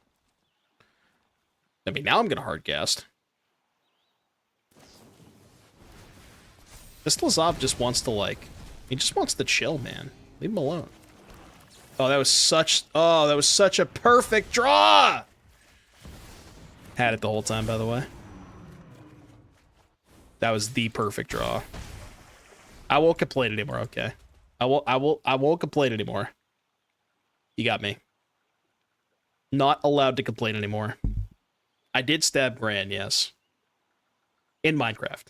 I mean, now I'm gonna hardcast. This Lazav just wants to, like... He just wants to chill, man. Leave him alone. Oh, that was such a perfect draw! Had it the whole time, by the way. That was the perfect draw. I won't complain anymore, okay? I won't complain anymore. You got me. Not allowed to complain anymore. I did stab Gran, yes. In Minecraft.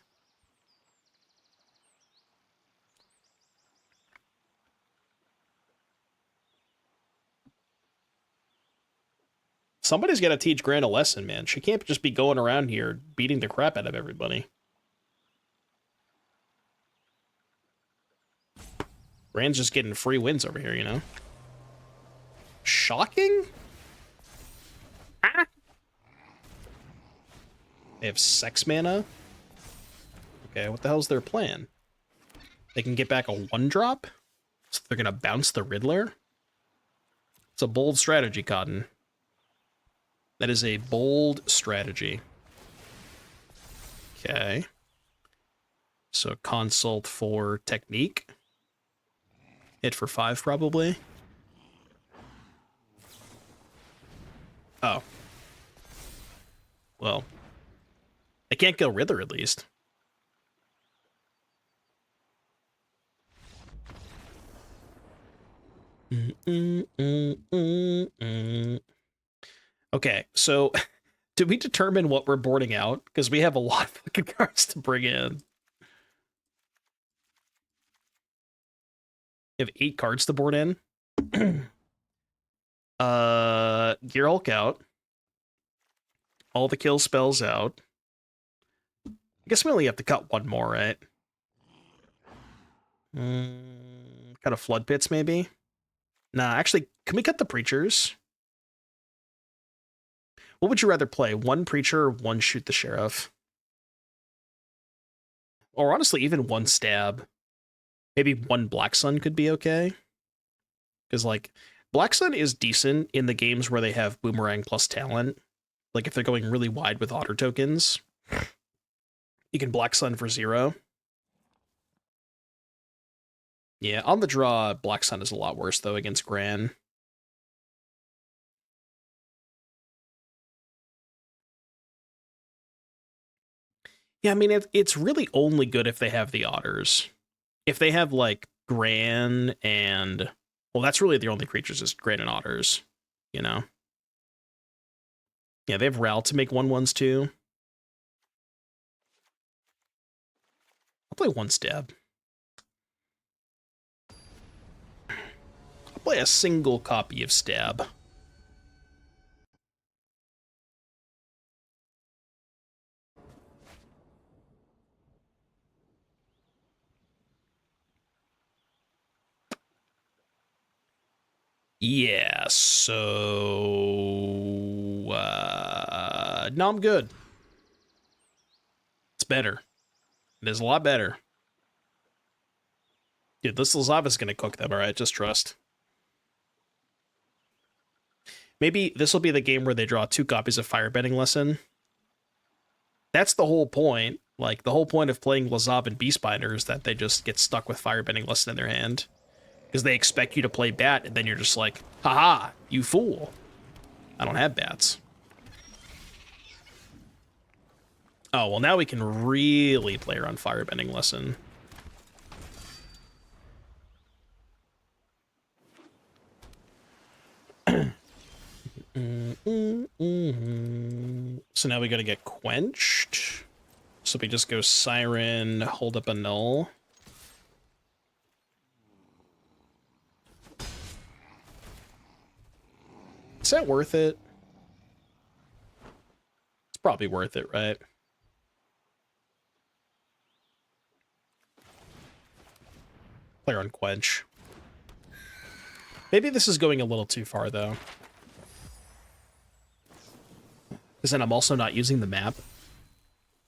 Somebody's got to teach Gran a lesson, man. She can't just be going around here beating the crap out of everybody. Gran's just getting free wins over here, you know? Shocking? Ah. They have sex mana? Okay, what the hell's their plan? They can get back a 1-drop? So they're gonna bounce the Riddler? It's a bold strategy, Cotton. That is a bold strategy. Okay. So consult for technique. Hit for 5, probably. Oh. Well. They can't kill Riddler, at least. Okay, so did we determine what we're boarding out? Because we have a lot of fucking cards to bring in. We have 8 cards to board in. Gear Hulk out. All the kill spells out. I guess we only have to cut 1 more, right? Cut a Flood Pits, maybe? Nah, actually, can we cut the Preachers? What would you rather play? 1 Preacher or 1 Shoot the Sheriff? Or honestly, even 1 Stab. Maybe 1 Black Sun could be okay. Because, like, Black Sun is decent in the games where they have Boomerang plus talent. Like, if they're going really wide with Otter tokens, you can Black Sun for 0. Yeah, on the draw, Black Sun is a lot worse, though, against Gran. Yeah, I mean, it's really only good if they have the Otters. If they have, like, Gran and... Well, that's really the only creatures is Gran and Otters, you know? Yeah, they have Ral to make 1/1s, too. I'll play 1 Stab. I'll play a single copy of Stab. Yeah, so... no, I'm good. It's better. It is a lot better. Dude, this Lazav is going to cook them, alright? Just trust. Maybe this will be the game where they draw 2 copies of Firebending Lesson. That's the whole point. Like, the whole point of playing Lazav and Beastbinder is that they just get stuck with Firebending Lesson in their hand. Because they expect you to play Bat, and then you're just like, haha, you fool. I don't have Bats. Oh, well, now we can really play her on Firebending Lesson. So now we gotta get quenched. So we just go Siren, hold up a null. Is that worth it? It's probably worth it, right? Player on Quench. Maybe this is going a little too far, though. Because then I'm also not using the map.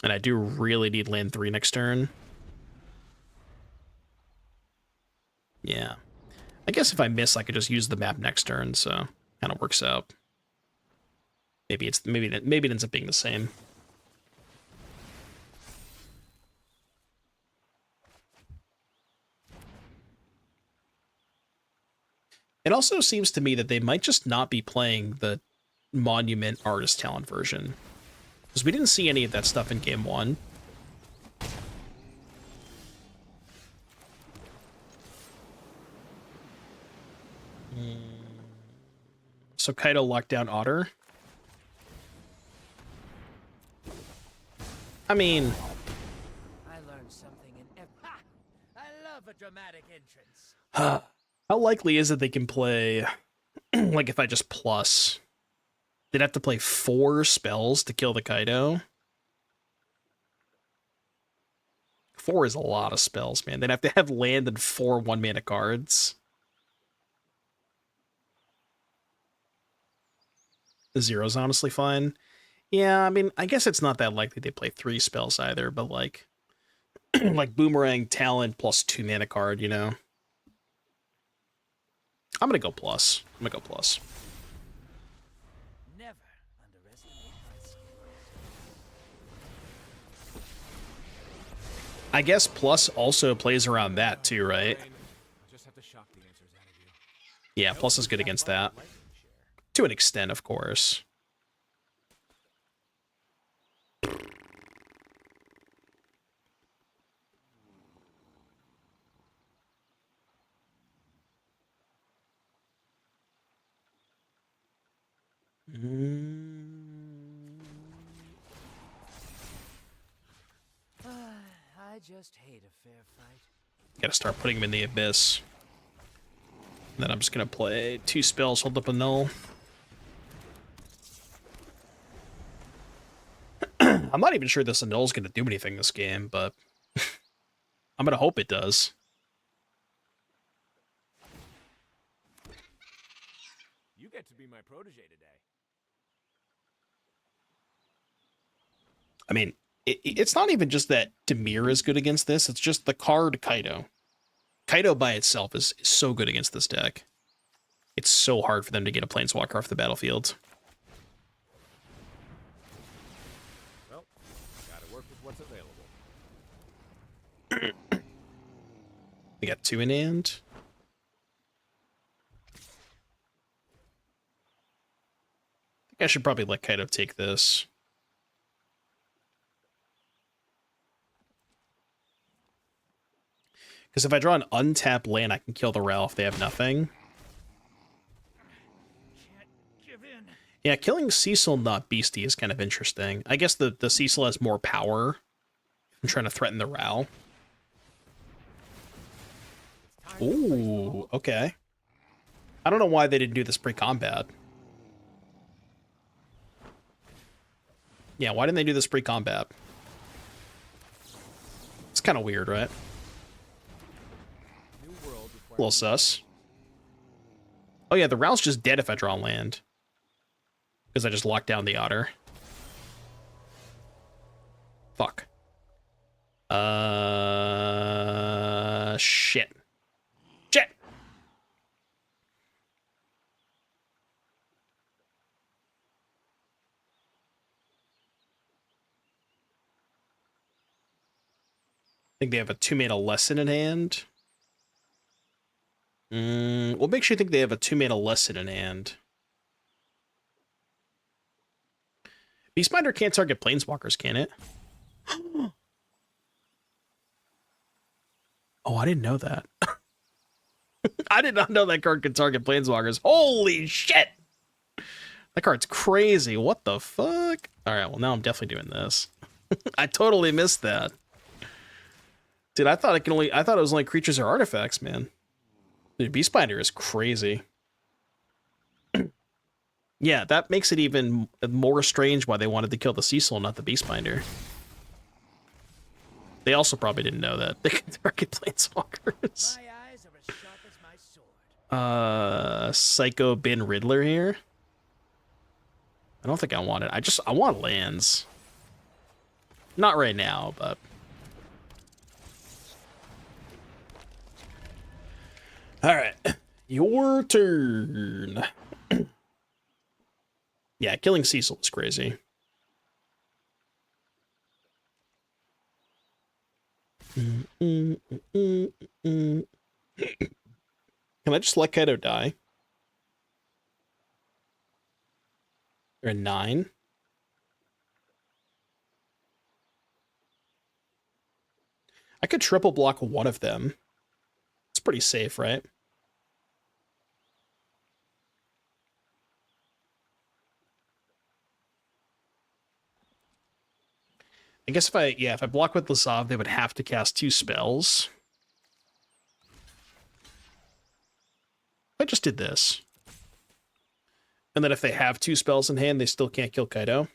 And I do really need land 3 next turn. Yeah. I guess if I miss, I could just use the map next turn, so kind of works out. Maybe it ends up being the same. It also seems to me that they might just not be playing the Monument Artist Talent version. Because we didn't see any of that stuff in Game 1. So Kaido locked down Otter. I mean... I learned something in Ha! I love a dramatic entrance. How likely is it they can play... like, if I just plus... They'd have to play 4 spells to kill the Kaido? 4 is a lot of spells, man. They'd have to have land and 4 1-mana cards. The 0's honestly fine. Yeah, I mean, I guess it's not that likely they play 3 spells either, but like... like Boomerang, Talent, plus 2 mana card, you know? I'm gonna go plus. Never underestimate my skills. I guess plus also plays around that too, right? Yeah, plus is good against that. To an extent, of course. I just hate a fair fight. Gotta start putting him in the abyss. And then I'm just gonna play 2 spells, hold up a null. I'm not even sure this null's gonna do anything this game, but I'm gonna hope it does. You get to be my protege today. I mean, it's not even just that Dimir is good against this, it's just the card Kaido. Kaido by itself is so good against this deck. It's so hard for them to get a Planeswalker off the battlefield. Well, gotta work with what's available. We got 2 in hand. I think I should probably let Kaido take this. Because if I draw an untapped land, I can kill the Ralph if they have nothing. Can't give in. Yeah, killing Cecil, not Beastie, is kind of interesting. I guess the Cecil has more power. I'm trying to threaten the Ral. Ooh, okay. I don't know why they didn't do this pre-combat. Yeah, why didn't they do this pre-combat? It's kind of weird, right? A little sus. Oh yeah, the Ral's just dead if I draw land. Because I just locked down the Otter. Fuck. Shit. Shit! I think they have a 2-mana lesson in hand. What makes you think they have a 2-mana lesson in hand? Beastbinder can't target Planeswalkers, can it? Oh, I didn't know that. I did not know that card could target Planeswalkers. Holy shit! That card's crazy. What the fuck? Alright, well now I'm definitely doing this. I totally missed that. Dude, I thought it was only creatures or artifacts, man. Dude, Beastbinder is crazy. Yeah, that makes it even more strange why they wanted to kill the Cecil, not the Beastbinder. They also probably didn't know that. They can target Planeswalkers. My eyes are as sharp as my sword. Psycho Ben Riddler here. I don't think I want it. I want lands. Not right now, but... Alright. Your turn. Yeah, killing Cecil is crazy. Can I just let Kaido die? They're a 9. I could triple block one of them. It's pretty safe, right? I guess if I block with Lazav, they would have to cast 2 spells. I just did this. And then if they have 2 spells in hand, they still can't kill Kaido.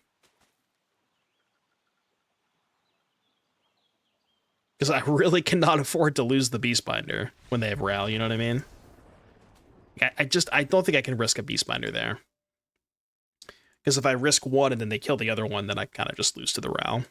Because I really cannot afford to lose the Beastbinder when they have Ral, you know what I mean? I don't think I can risk a Beastbinder there. Because if I risk one and then they kill the other one, then I kind of just lose to the Ral.